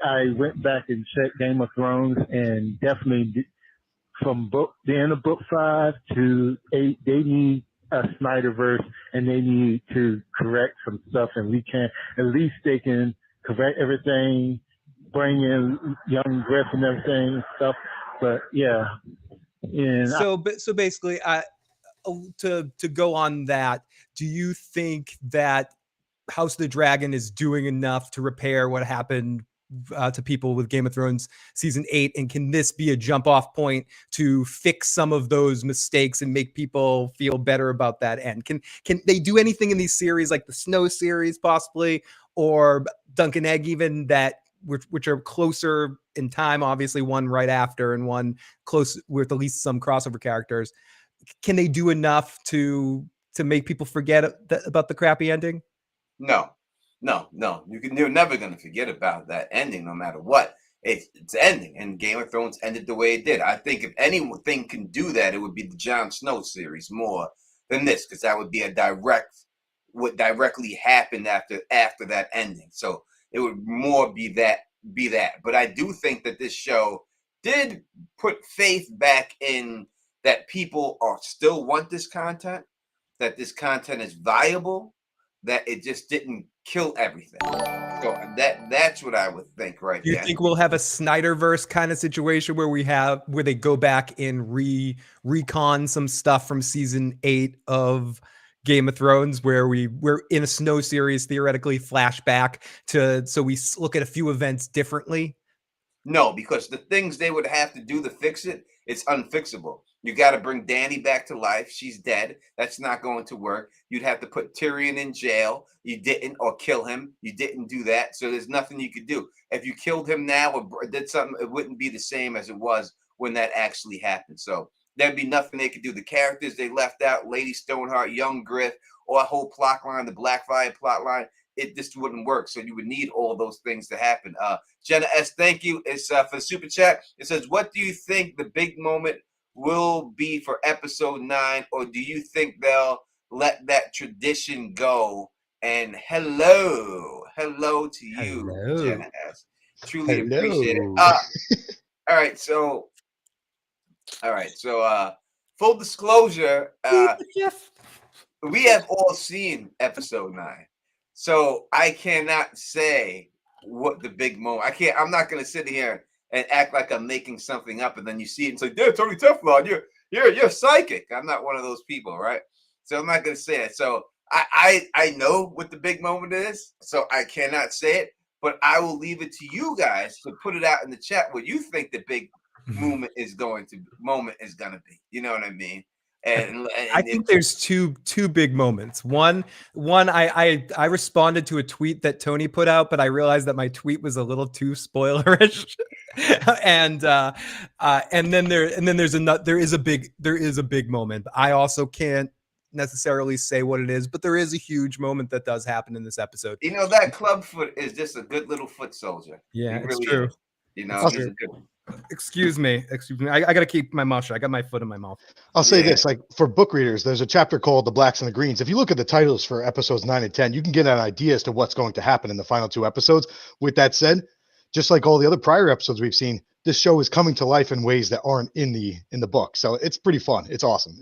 I went back and checked Game of Thrones, and definitely from the end of book 5 to 8, they need a Snyderverse, and they need to correct some stuff, and at least they can correct everything, bring in young Griff and everything and stuff. But yeah, and So basically, to go on that, do you think that House of the Dragon is doing enough to repair what happened to people with Game of Thrones season 8, and can this be a jump off point to fix some of those mistakes and make people feel better about that end? Can they do anything in these series like the Snow series possibly, or Dunk and Egg even, that which are closer in time, obviously one right after and one close with at least some crossover characters? Can they do enough to make people forget about the crappy ending? No. You're never going to forget about that ending, no matter what. It's ending, and Game of Thrones ended the way it did. I think if anything can do that, it would be the Jon Snow series more than this, because that would be what directly happened after that ending. So it would more be that. But I do think that this show did put faith back in that people still want this content, that this content is viable, that it just didn't kill everything. So that's what I would think right Do you there. think we'll have a Snyderverse kind of situation where they go back and recon some stuff from season 8 of Game of Thrones, where we're in a Snow series theoretically flashback so we look at a few events differently? No, because the things they would have to do to fix it's unfixable. You got to bring Dany back to life. She's dead. That's not going to work. You'd have to put Tyrion in jail. You didn't, or kill him. You didn't do that. So there's nothing you could do. If you killed him now or did something, it wouldn't be the same as it was when that actually happened. So there'd be nothing they could do. The characters they left out, Lady Stoneheart, Young Griff, or a whole plot line, the Blackfire plot line, it just wouldn't work. So you would need all those things to happen. Jenna S., thank you. It's for the super chat. It says, what do you think the big moment will be for episode 9, or do you think they'll let that tradition go? And hello to you, Hello. Jenna S. Truly Hello. appreciate it. All right, so full disclosure, we have all seen episode 9, so I cannot say what the big moment. I'm not going to sit here and act like I'm making something up, and then you see it and say, "Yeah, Tony Teflon, you're psychic." I'm not one of those people, right? So I'm not going to say it. So I know what the big moment is, so I cannot say it, but I will leave it to you guys to put it out in the chat what you think the big moment is going to be. You know what I mean? And I think there's two big moments. One, I responded to a tweet that Tony put out, but I realized that my tweet was a little too spoilerish. and then there is a big moment. I also can't necessarily say what it is, but there is a huge moment that does happen in this episode. You know, that Clubfoot is just a good little foot soldier. Yeah, He it's really true. is. You know, It's he's true. a good one. Excuse me. I got to keep my mouth shut. I got my foot in my mouth. I'll say Yeah. this, like for book readers, there's a chapter called The Blacks and the Greens. If you look at the titles for episodes 9 and 10, you can get an idea as to what's going to happen in the final 2 episodes. With that said, just like all the other prior episodes we've seen, this show is coming to life in ways that aren't in the book. So it's pretty fun. It's awesome.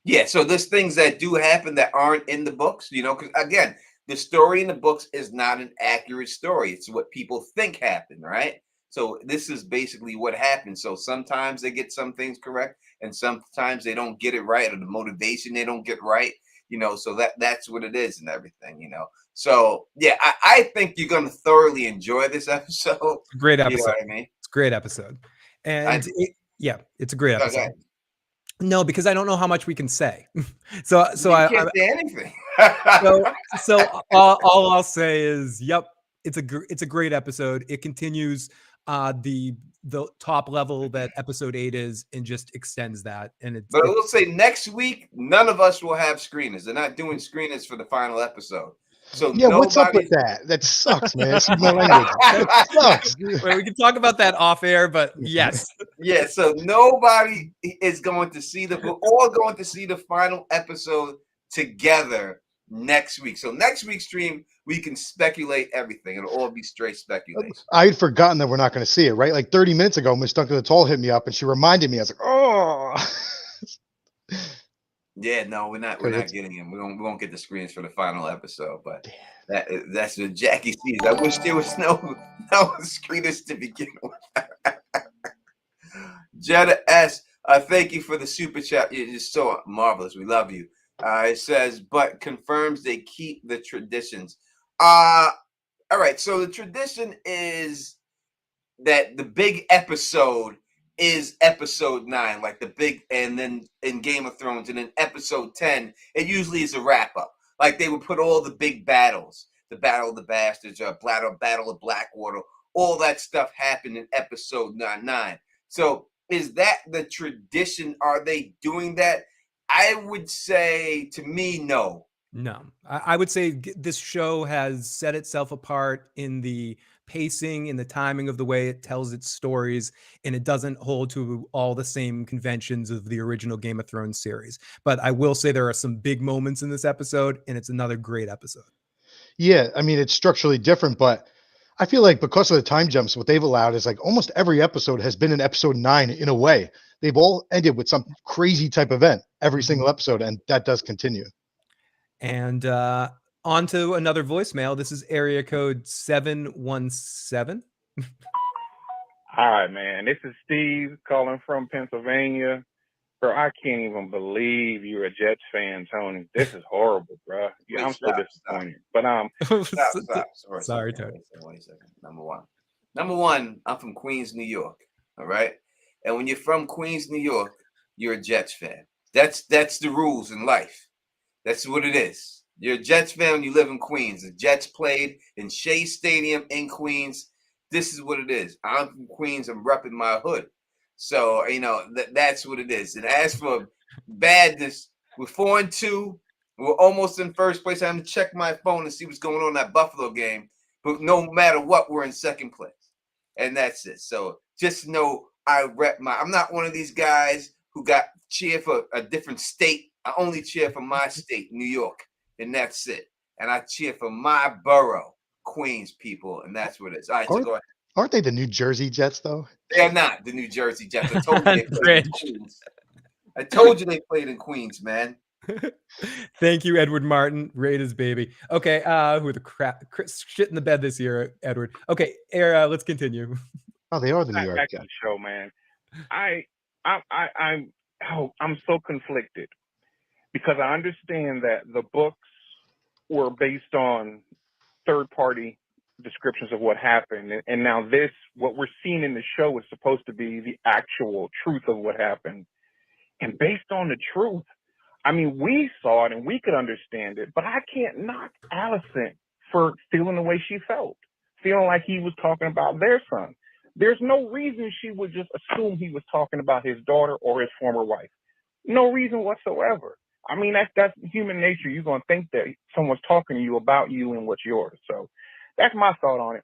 Yeah, so there's things that do happen that aren't in the books, you know, because again, the story in the books is not an accurate story. It's what people think happened, right? So this is basically what happened. So sometimes they get some things correct, and sometimes they don't get it right, or the motivation they don't get right, you know. So that's what it is and everything, you know. So yeah, I think you're gonna thoroughly enjoy this episode. Great You know episode. what I mean? It's a great episode. And it's a great Okay. episode. No, because I don't know how much we can say. so You can't say anything. so all I'll say is, yep, it's a great episode. It continues the top level that episode 8 is, and just extends that. And But I will say next week, none of us will have screeners. They're not doing screeners for the final episode. So Yeah, what's up with nobody- that? That sucks, man. Excuse my language. That sucks. Well, we can talk about that off air, but yes. Yeah, so nobody is going to see we're all going to see the final episode together next week. So next week's stream, we can speculate everything. It'll all be straight speculation. I had forgotten that we're not going to see it, right? Like 30 minutes ago, Miss Duncan the Tall hit me up and she reminded me. I was like, oh. Yeah, no, we're not getting him. We won't get the screens for the final episode, but that's what Jackie sees. I wish there was no screeners to begin with. Jetta S, thank you for the super chat. You're just so marvelous. We love you. It says, but confirms they keep the traditions. All right. So the tradition is that the big episode is episode 9, like the big, and then in Game of Thrones, and then episode 10, it usually is a wrap up. Like they would put all the big battles, the Battle of the Bastards, Battle of Blackwater, all that stuff happened in episode 9. So is that the tradition? Are they doing that? I would say, to me, no. No, I would say this show has set itself apart in the pacing, in the timing of the way it tells its stories, and it doesn't hold to all the same conventions of the original Game of Thrones series. But I will say there are some big moments in this episode, and it's another great episode. Yeah, I mean, it's structurally different, but I feel like because of the time jumps, what they've allowed is like almost every episode has been in episode 9 in a way. They've all ended with some crazy type event every single episode, and that does continue. And on to another voicemail. This is area code 717. Hi, man. This is Steve calling from Pennsylvania. Bro, I can't even believe you're a Jets fan, Tony. This is horrible, bro. Yeah, I'm so disappointed. But Stop. Sorry, Tony. Wait a second. Number one, I'm from Queens, New York. All right. And when you're from Queens, New York, you're a Jets fan. That's the rules in life. That's what it is. You're a Jets fan when you live in Queens. The Jets played in Shea Stadium in Queens. This is what it is. I'm from Queens. I'm repping my hood. So, that's what it is. And as for badness, we're 4-2. We're almost in first place. I have to check my phone and see what's going on in that Buffalo game. But no matter what, we're in second place. And that's it. So just know I'm not one of these guys who got cheer for a different state. I only cheer for my state, New York, and that's it. And I cheer for my borough, Queens, people, and that's what it is. All right, so go ahead. Aren't they the New Jersey Jets, though? They're not the New Jersey Jets. I told you they played in Queens. I told you they played in Queens, man. Thank you, Edward Martin. Raiders, baby. Okay, who are the crap shit in the bed this year, Edward? Okay, let's continue. Oh, they are the New York back Jets. to the show, man. I'm so conflicted because I understand that the books were based on third-party descriptions of what happened, and now what we're seeing in the show is supposed to be the actual truth of what happened. And based on the truth, I mean, we saw it and we could understand it, but I can't knock Allison for feeling the way she felt, feeling like he was talking about their son. There's no reason she would just assume he was talking about his daughter or his former wife. No reason whatsoever. I mean, that's human nature. You're going to think that someone's talking to you about you and what's yours. So that's my thought on it.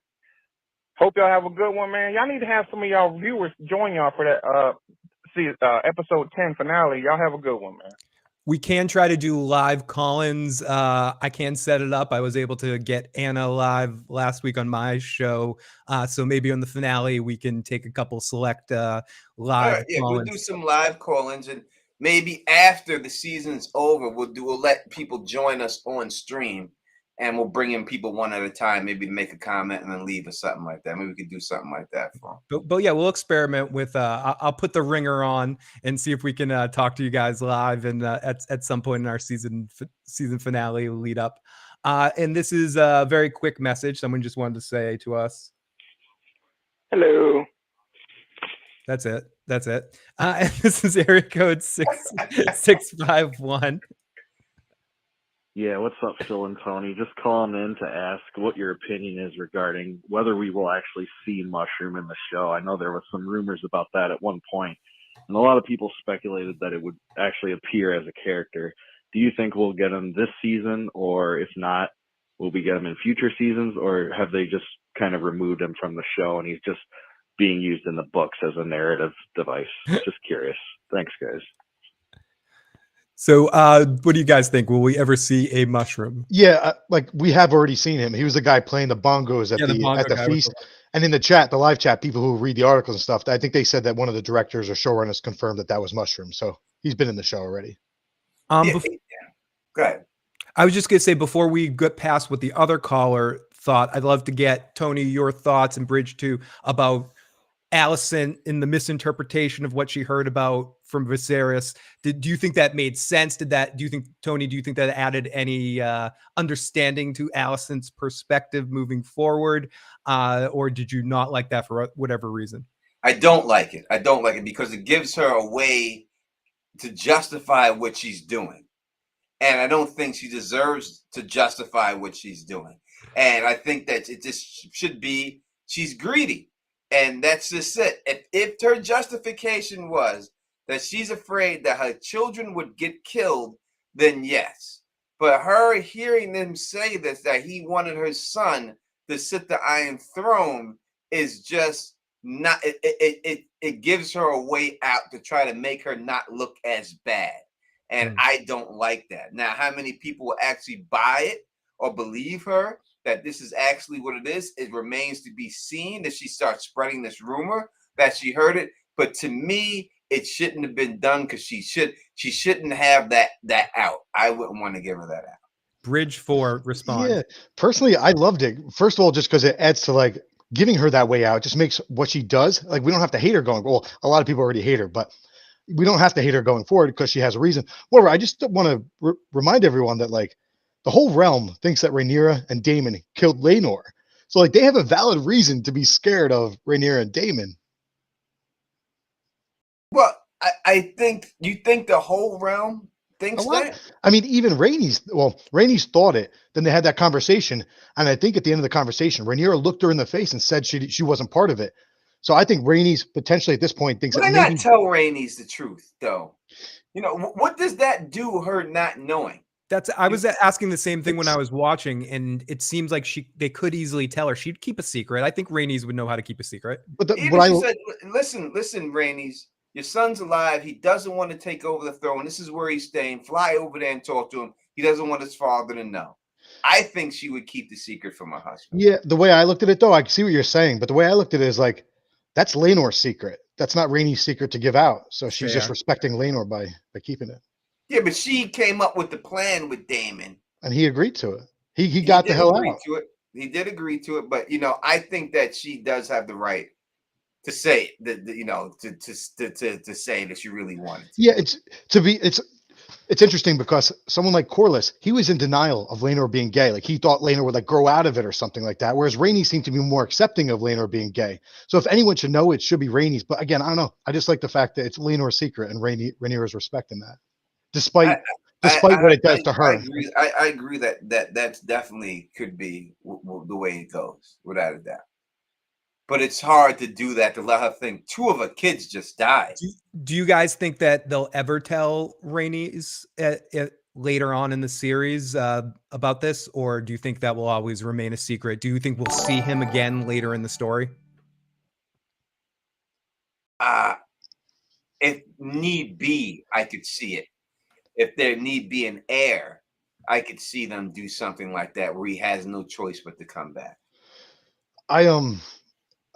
Hope y'all have a good one, man. Y'all need to have some of y'all viewers join y'all for that episode 10 finale. Y'all have a good one, man. We can try to do live call-ins. I can set it up. I was able to get Anna live last week on my show. So maybe on the finale, we can take a couple select live call-ins. Yeah, we'll do some live call-ins. And maybe after the season's over, we'll let people join us on stream. And we'll bring in people one at a time, maybe to make a comment and then leave or something like that. Maybe we could do something like that for them. But yeah, we'll experiment with. I'll put the ringer on and see if we can talk to you guys live and at some point in our season finale lead up. And this is a very quick message. Someone just wanted to say to us, "Hello." That's it. And this is area code 651. Yeah, what's up, Phil and Tony? Just calling in to ask what your opinion is regarding whether we will actually see Mushroom in the show. I know there was some rumors about that at one point, and a lot of people speculated that it would actually appear as a character. Do you think we'll get him this season, or if not, will we get him in future seasons, or have they just kind of removed him from the show and he's just being used in the books as a narrative device? Just curious. Thanks, guys. So, what do you guys think? Will we ever see a mushroom? Yeah, like we have already seen him. He was the guy playing the bongos at Yeah, the the bongo at the guy with feast. And in the chat, the live chat, people who read the articles and stuff, I think they said that one of the directors or showrunners confirmed that that was Mushroom. So he's been in the show already. Yeah, go ahead. I was just gonna say before we get past what the other caller thought, I'd love to get Tony your thoughts and Bridge too about Allison in the misinterpretation of what she heard about from Viserys. Do you think that made sense? Do you think, Tony, do you think that added any understanding to Allison's perspective moving forward? Or did you not like that for whatever reason? I don't like it. I don't like it because it gives her a way to justify what she's doing. And I don't think she deserves to justify what she's doing. And I think that it just should be, she's greedy. And that's just it. If her justification was that she's afraid that her children would get killed, then yes. But her hearing them say this, that he wanted her son to sit the Iron Throne, is just not, it gives her a way out to try to make her not look as bad. And I don't like that. Now, how many people will actually buy it or believe her that this is actually what it is, it remains to be seen, that she starts spreading this rumor that she heard it. But to me, it shouldn't have been done because she shouldn't have that out. I wouldn't want to give her that out. Bridge 4, respond. Yeah, personally, I loved it. First of all, just because it adds to like giving her that way out, it just makes what she does, like we don't have to hate her going. Well, a lot of people already hate her, but we don't have to hate her going forward because she has a reason. Whatever. I just want to remind everyone that like the whole realm thinks that Rhaenyra and Daemon killed Laenor. So like they have a valid reason to be scared of Rhaenyra and Daemon. Well, I think you think the whole realm thinks that. I mean, even Rhaenys thought it. Then they had that conversation, and I think at the end of the conversation, Rhaenyra looked her in the face and said she wasn't part of it. So I think Rhaenys potentially at this point thinks Why that not maybe tell Rhaenys the truth, though? You know, what does that do, her not knowing? I was asking the same thing when I was watching, and it seems like they could easily tell her. She'd keep a secret. I think Rhaenys would know how to keep a secret. But She said, listen, Rhaenys, your son's alive. He doesn't want to take over the throne. This is where he's staying. Fly over there and talk to him. He doesn't want his father to know. I think she would keep the secret from her husband. Yeah, the way I looked at it, though, I see what you're saying, but the way I looked at it is like, that's Laenor's secret. That's not Rhaenys' secret to give out. So she's just respecting Laenor by keeping it. Yeah, but she came up with the plan with Daemon. And he agreed to it. He got the hell out. He did agree to it, but I think that she does have the right to say that, to say that she really wanted to. Yeah, it's interesting because someone like Corlys, he was in denial of Laenor being gay. Like he thought Laenor would like grow out of it or something like that. Whereas Rhaenys seemed to be more accepting of Laenor being gay. So if anyone should know, it should be Rhaenys. But again, I don't know. I just like the fact that it's Laenor's secret and Rhaenyra is respecting that, despite what it does to her. I agree that that's definitely could be the way it goes, without a doubt. But it's hard to do that, to let her think 2 of her kids just died. Do you guys think that they'll ever tell Rhaenys later on in the series about this, or do you think that will always remain a secret? Do you think we'll see him again later in the story? If need be, I could see it. If there need be an heir, I could see them do something like that where he has no choice but to come back.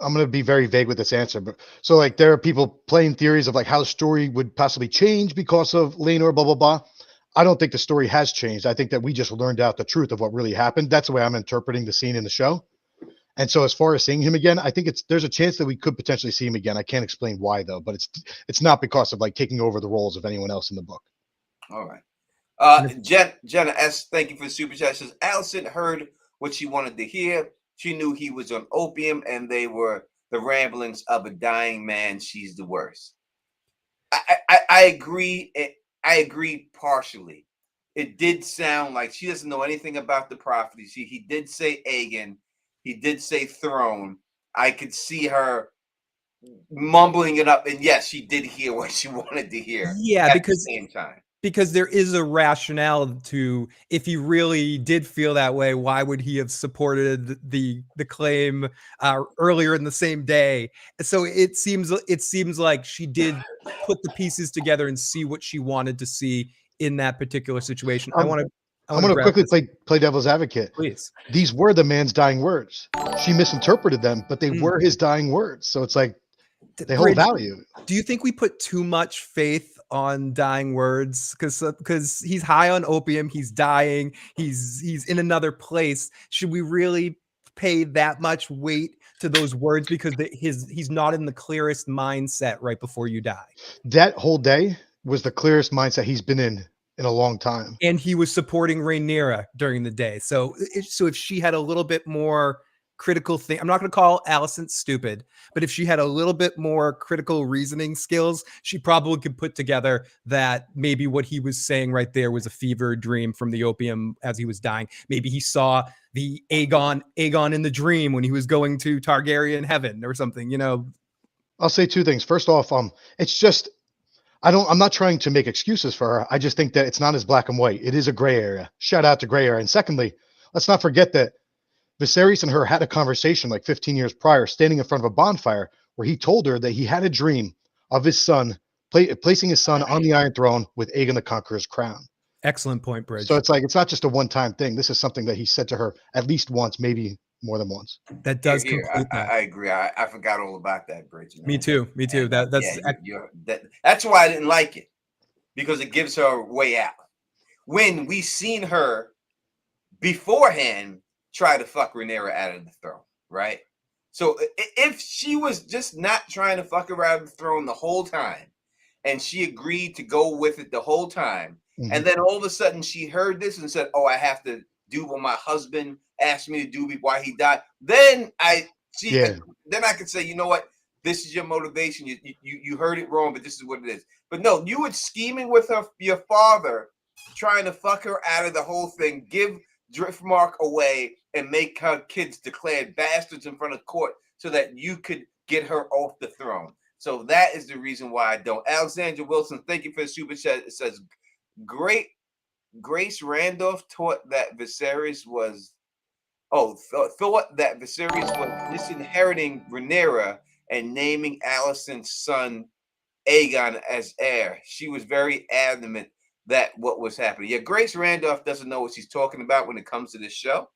I'm going to be very vague with this answer, but so like there are people playing theories of like how the story would possibly change because of Laenor, blah, blah, blah. I don't think the story has changed. I think that we just learned out the truth of what really happened. That's the way I'm interpreting the scene in the show. And so as far as seeing him again, I think there's a chance that we could potentially see him again. I can't explain why though, but it's not because of like taking over the roles of anyone else in the book. All right. Jenna S., thank you for the super chat. Says Allison heard what she wanted to hear. She knew he was on opium and they were the ramblings of a dying man. She's the worst. I agree. I agree partially. It did sound like she doesn't know anything about the prophecy. He did say Aegon. He did say throne. I could see her mumbling it up. And yes, she did hear what she wanted to hear. Yeah, at because the same time. Because there is a rationale to, if he really did feel that way, why would he have supported the claim earlier in the same day? So it seems like she did put the pieces together and see what she wanted to see in that particular situation. I Um, want to. I'm going to quickly play devil's advocate. Please. These were the man's dying words. She misinterpreted them, but they were his dying words. So it's like they hold Bridge, value. do you think we put too much faith on dying words? Because he's high on opium, he's dying, he's in another place. Should we really pay that much weight to those words because he's not in the clearest mindset right before you die? That whole day was the clearest mindset he's been in a long time. And he was supporting Rhaenyra during the day. So if she had a little bit more critical thing, I'm not going to call Alicent stupid, but if she had a little bit more critical reasoning skills, she probably could put together that maybe what he was saying right there was a fever dream from the opium as he was dying. Maybe he saw the Aegon in the dream when he was going to Targaryen heaven or something, you know. I'll say two things. First off, it's just I'm not trying to make excuses for her. I just think that it's not as black and white. It is a gray area. Shout out to gray area. And secondly, let's not forget that Viserys and her had a conversation like 15 years prior, standing in front of a bonfire, where he told her that he had a dream of his son, placing his son on the Iron Throne with Aegon the Conqueror's crown. Excellent point, Bridge. So it's like, it's not just a one-time thing. This is something that he said to her at least once, maybe more than once. That does complete that. I agree. I forgot all about that, Bridge. Man. Me too. And that's why I didn't like it, because it gives her a way out. When we seen her beforehand try to fuck Rhaenyra out of the throne, right? So if she was just not trying to fuck her out of the throne the whole time, and she agreed to go with it the whole time, and then all of a sudden she heard this and said, "Oh, I have to do what my husband asked me to do while he died," then then I could say, you know what, this is your motivation. You heard it wrong, but this is what it is. But no, you were scheming with your father, trying to fuck her out of the whole thing, give Driftmark away, and make her kids declared bastards in front of court so that you could get her off the throne. So that is the reason why I don't. Alexandra Wilson, thank you for the super chat. It says, Grace Randolph thought that Viserys was disinheriting Rhaenyra and naming Alicent's son Aegon as heir. She was very adamant that what was happening. Yeah, Grace Randolph doesn't know what she's talking about when it comes to this show.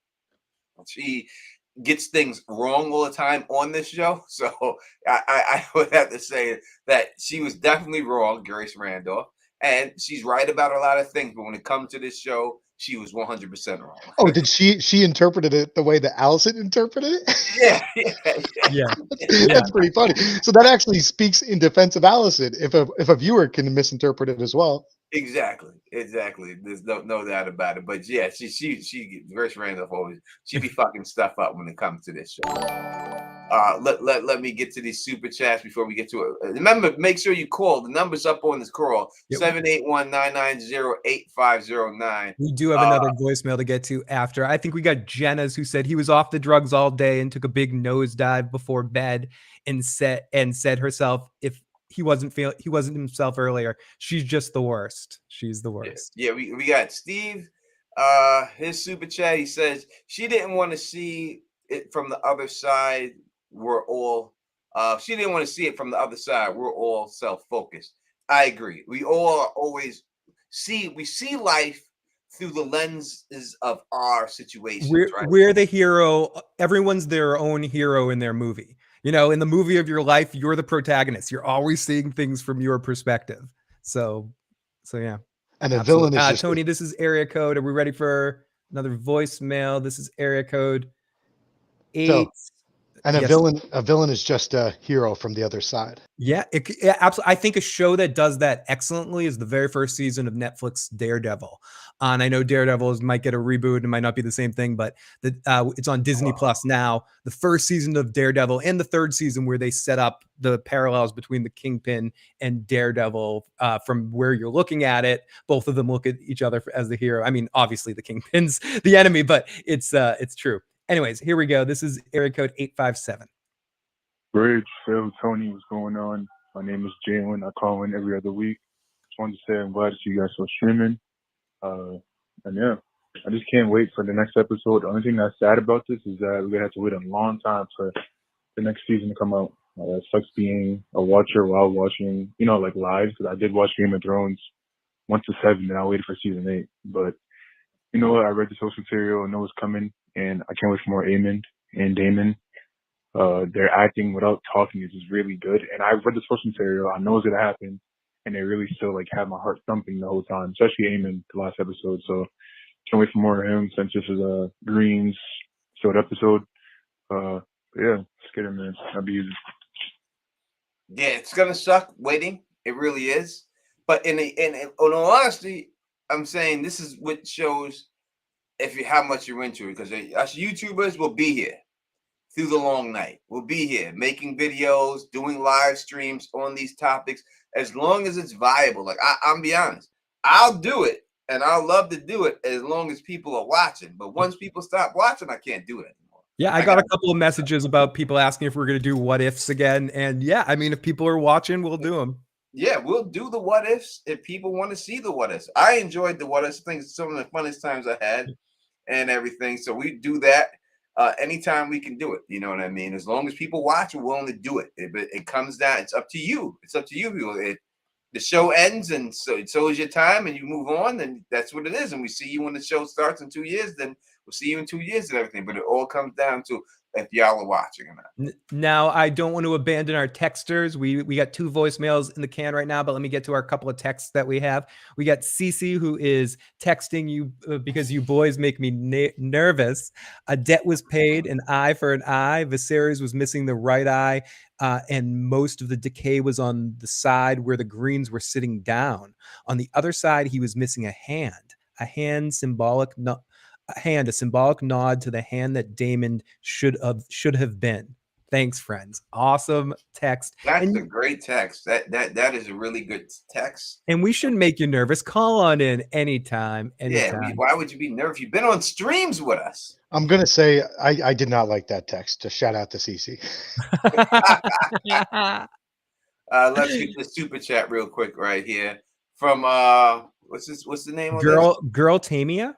She gets things wrong all the time on this show. So I would have to say that she was definitely wrong, Grace Randolph. And she's right about a lot of things. But when it comes to this show, she was 100% wrong. Oh, did she interpreted it the way that Alicent interpreted it? Yeah. That's pretty funny. So that actually speaks in defense of Alicent if a viewer can misinterpret it as well. Exactly. There's no doubt about it. But yeah, she Grace Randolph she be fucking stuff up when it comes to this show. Let me get to these super chats before we get to it. Remember, make sure you call. The number's up on this call. 781-990-8509. We do have another voicemail to get to after. I think we got Jenna's, who said he was off the drugs all day and took a big nosedive before bed and said herself, if he wasn't himself earlier, she's just the worst. She's the worst. Yeah, we got Steve. His super chat, he says she didn't want to see it from the other side. She didn't want to see it from the other side. We're all self-focused. I agree. We all always see life through the lenses of our situations. We're the hero. Everyone's their own hero in their movie. You know, in the movie of your life, you're the protagonist. You're always seeing things from your perspective. So yeah. And a villain is Tony, this is area code. Are we ready for another voicemail? This is area code 8. So, and a villain is just a hero from the other side. Yeah, absolutely. I think a show that does that excellently is the very first season of Netflix Daredevil. And I know Daredevil might get a reboot and it might not be the same thing, but it's on Disney Plus now. The first season of Daredevil and the third season where they set up the parallels between the Kingpin and Daredevil from where you're looking at it. Both of them look at each other as the hero. I mean, obviously the Kingpin's the enemy, but it's true. Anyways, here we go. This is area code 857. Bridge, Phil, Tony, what's going on? My name is Jalen. I call in every other week. Just wanted to say I'm glad to see you guys still streaming. And yeah, I just can't wait for the next episode. The only thing that's sad about this is that we're going to have to wait a long time for the next season to come out. It sucks being a watcher while watching, like live, because I did watch Game of Thrones 1 to 7, and I waited for season 8. But you know what? I read the source material. I know it's coming, and I can't wait for more Amon and Damon. Their acting without talking is just really good. And I read the source material. I know it's gonna happen, and they really still like have my heart thumping the whole time. Especially Amon, the last episode. So can't wait for more of him since this is a Green's short episode. Yeah, Skater Man, that'd be easy. Yeah, it's gonna suck waiting. It really is. But in all honesty, I'm saying this is what shows if you how much you're into it, because us YouTubers will be here through the long night. We'll be here making videos, doing live streams on these topics as long as it's viable. Like I'm be honest, I'll do it and I'll love to do it as long as people are watching. But once people stop watching, I can't do it anymore. Yeah, I got a couple of messages about people asking if we're going to do what ifs again. And yeah, I mean, if people are watching, we'll do them. Yeah, we'll do the what ifs if people want to see the what ifs. I enjoyed the what ifs. I think it's some of the funnest times I had and everything. So we do that anytime we can do it. You know what I mean? As long as people watch, we're willing to do it. It comes down. It's up to you. It's up to you, people. The show ends, and so is your time, and you move on, and that's what it is. And we see you when the show starts in 2 years, then we'll see you in 2 years and everything. But it all comes down to if y'all are watching or not. Now, I don't want to abandon our texters. We got 2 voicemails in the can right now, but let me get to our couple of texts that we have. We got Cece, who is texting you because you boys make me nervous. A debt was paid, an eye for an eye. Viserys was missing the right eye, and most of the decay was on the side where the Greens were sitting down. On the other side, he was missing a hand. A symbolic nod to the hand that Damon should have been. Thanks, friends. Awesome text. That's a great text. That is a really good text. And we shouldn't make you nervous. Call on in anytime. Yeah, why would you be nervous? You've been on streams with us. I'm gonna say I did not like that text. Just shout out to Cece. Let's get the super chat real quick right here from what's the name of Girl Tamia?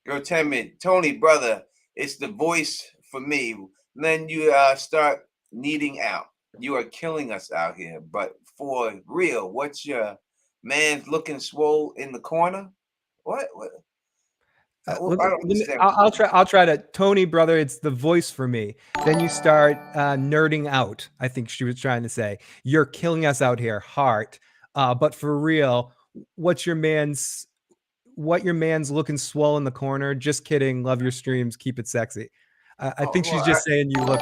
Girl Tamia. Tony, brother, it's the voice for me. Then you start needing out. You are killing us out here. But for real, what's your man's looking swole in the corner? What? I don't understand. I'll try to. Tony, brother, it's the voice for me. Then you start nerding out. I think she was trying to say you're killing us out here, heart. But for real, what your man's looking swole in the corner? Just kidding. Love your streams. Keep it sexy. I think she's just saying you look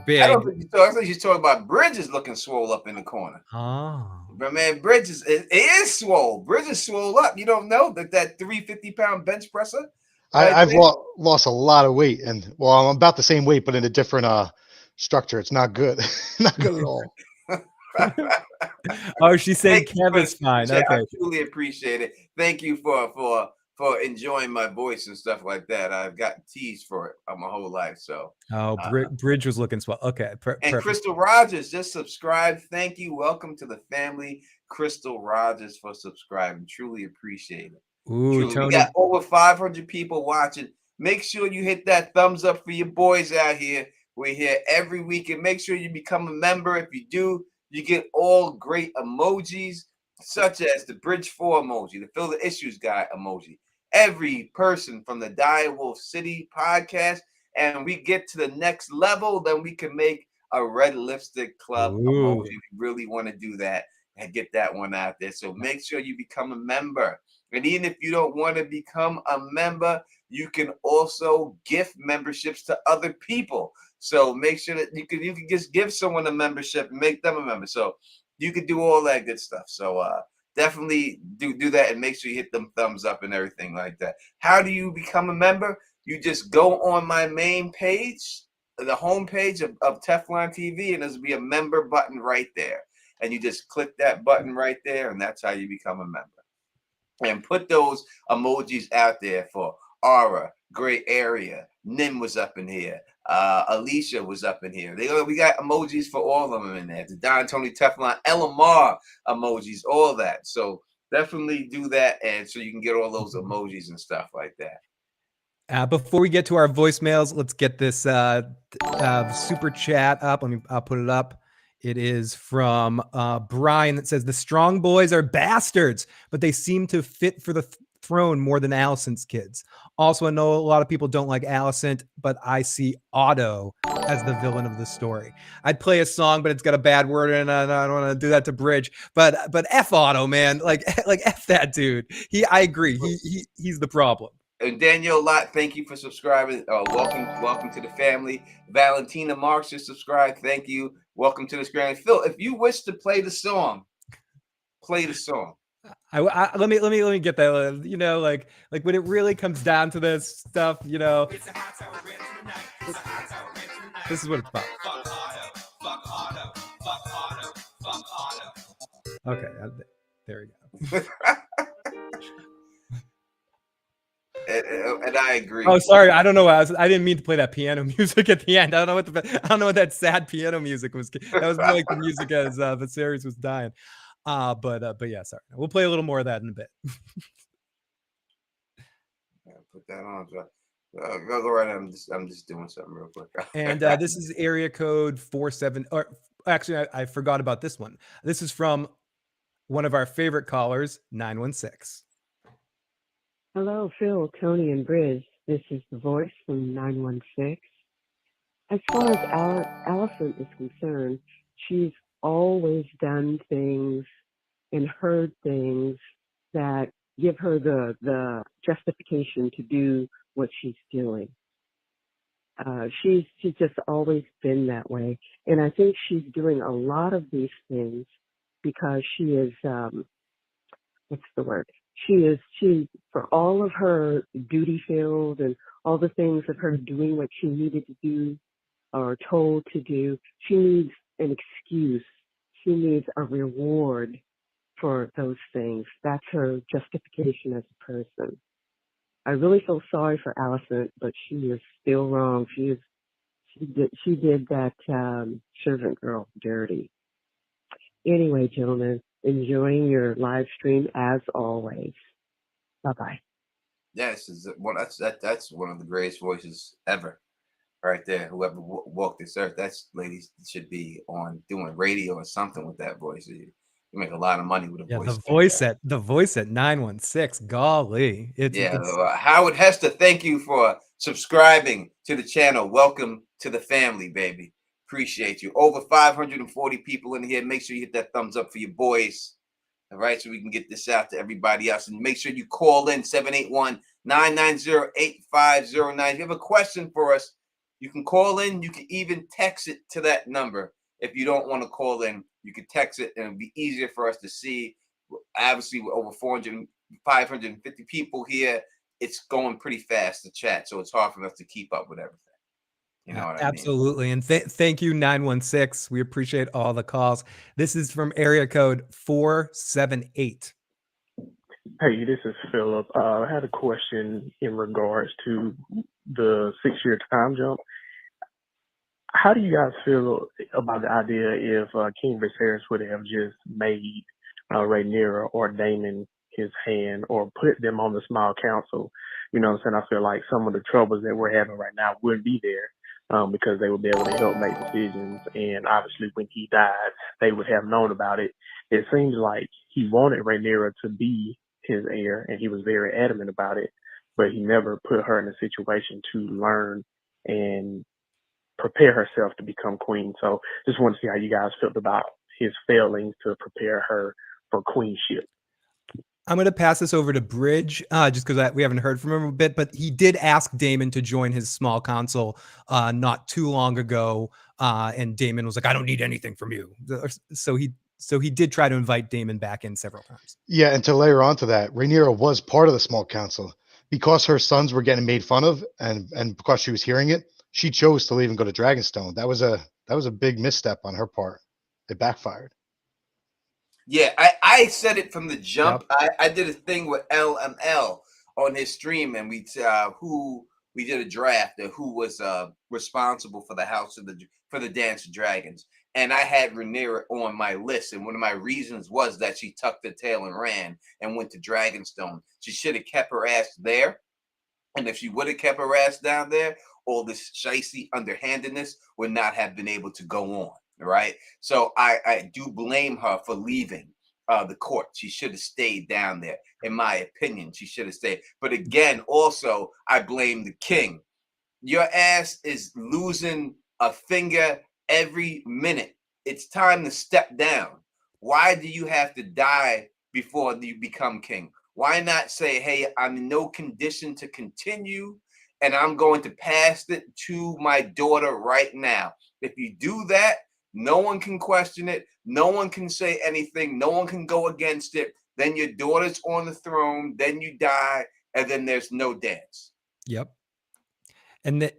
big. I don't think I think she's talking about Bridges looking swole up in the corner. Oh, but man, Bridges it is swole. Bridges swole up. You don't know that 350-pound bench presser. I've lost a lot of weight, and I'm about the same weight, but in a different structure. It's not good. Not good at all. Oh, she's saying Kevin's fine. Okay. I truly appreciate it. Thank you for enjoying my voice and stuff like that. I've gotten teased for it my whole life. So Bridge was looking swell. Okay. And perfect. Crystal Rogers just subscribed. Thank you. Welcome to the family, Crystal Rogers, for subscribing. Truly appreciate it. Ooh, Tony. We got over 500 people watching. Make sure you hit that thumbs up for your boys out here. We're here every week, and make sure you become a member. If you do, you get all great emojis, such as the Bridge 4 emoji, the Fill the Issues guy emoji. Every person from the Direwolf City podcast, and we get to the next level, then we can make a Red Lipstick Club emoji. We really want to do that and get that one out there. So make sure you become a member. And even if you don't want to become a member, you can also gift memberships to other people. So make sure that you can just give someone a membership and make them a member. So you can do all that good stuff. So definitely do that, and make sure you hit them thumbs up and everything like that. How do you become a member? You just go on my main page, the home page of Teflon TV, and there's be a member button right there. And you just click that button right there, and that's how you become a member. And put those emojis out there for Aura, Gray Area, Nim was up in here. Alicia was up in here. We got emojis for all of them in there. The Don Tony Teflon, Elamar emojis, all that. So definitely do that, and so you can get all those emojis and stuff like that. Before we get to our voicemails, let's get this super chat up. I'll put it up. It is from Brian that says the Strong Boys are bastards, but they seem to fit for the throne more than Alicent's kids. Also, I know a lot of people don't like Alicent, but I see Otto as the villain of the story. I'd play a song, but it's got a bad word in it. I don't want to do that to Bridge, but F Otto, man, like F that dude. I agree. He's the problem. And Danielle Lott, thank you for subscribing. Welcome to the family. Valentina Marks just subscribed. Thank you. Welcome to the screen. Phil, if you wish to play the song, play the song. Let me get that. You know, like when it really comes down to this stuff, you know, this is what it's about. Okay, there we go. And I agree. Oh, sorry. I don't know. I didn't mean to play that piano music at the end. I don't know what that sad piano music was. That was more like the music as Viserys was dying. But yeah, sorry. We'll play a little more of that in a bit. Put that on. Go right ahead. I'm just doing something real quick. And this is area code 47. Or actually, I forgot about this one. This is from one of our favorite callers, 916. Hello, Phil, Tony, and Bridge. This is the voice from 916. As far as Alicent is concerned, she's always done things and heard things that give her the justification to do what she's doing. She's just always been that way. And I think she's doing a lot of these things because she is, what's the word? She for all of her duty filled and all the things of her doing what she needed to do or told to do, she needs an excuse. She needs a reward for those things. That's her justification as a person. I really feel sorry for Alicent, but she is still wrong. She did that servant girl dirty. Anyway, gentlemen, enjoying your live stream as always. Bye-bye. Yes, that's one of the greatest voices ever, right there. Whoever walked this earth, that's ladies should be on doing radio or something with that voice. You make a lot of money with a voice. The voice at 916. Golly, Howard Hester, thank you for subscribing to the channel. Welcome to the family, baby. Appreciate you. Over 540 people in here. Make sure you hit that thumbs up for your boys. All right, so we can get this out to everybody else. And make sure you call in 781-990-8509. If you have a question for us, you can call in. You can even text it to that number. If you don't want to call in, you can text it, and it'll be easier for us to see. Obviously, we're over 550 people here. It's going pretty fast to chat, so it's hard for us to keep up with everything. You know what Absolutely. And thank you, 916. We appreciate all the calls. This is from area code 478. Hey, this is Philip. I had a question in regards to the 6-year time jump. How do you guys feel about the idea if King Viserys would have just made Rhaenyra or Daemon his hand or put them on the small council? You know what I'm saying? I feel like some of the troubles that we're having right now wouldn't be there. Because they would be able to help make decisions. And obviously when he died, they would have known about it. It seems like he wanted Rhaenyra to be his heir, and he was very adamant about it, but he never put her in a situation to learn and prepare herself to become queen. So just want to see how you guys felt about his failings to prepare her for queenship. I'm going to pass this over to Bridge just because we haven't heard from him a bit, but he did ask Daemon to join his small council not too long ago. And Daemon was like, I don't need anything from you. So he did try to invite Daemon back in several times. Yeah. And to layer onto that, Rhaenyra was part of the small council because her sons were getting made fun of and because she was hearing it, she chose to leave and go to Dragonstone. That was a big misstep on her part. It backfired. Yeah, I said it from the jump. Yep. I did a thing with LML on his stream, and we did a draft of who was responsible for the for the Dance of Dragons, and I had Rhaenyra on my list. And one of my reasons was that she tucked her tail and ran and went to Dragonstone. She should have kept her ass there, and if she would have kept her ass down there, all this shicey underhandedness would not have been able to go on. right? So I do blame her for leaving the court. She should have stayed down there. In my opinion, she should have stayed. But again, also, I blame the king. Your ass is losing a finger every minute. It's time to step down. Why do you have to die before you become king? Why not say, hey, I'm in no condition to continue, and I'm going to pass it to my daughter right now? If you do that, no one can question it. No one can say anything. No one can go against it. Then your daughter's on the throne. Then you die, and then there's no dance. Yep. And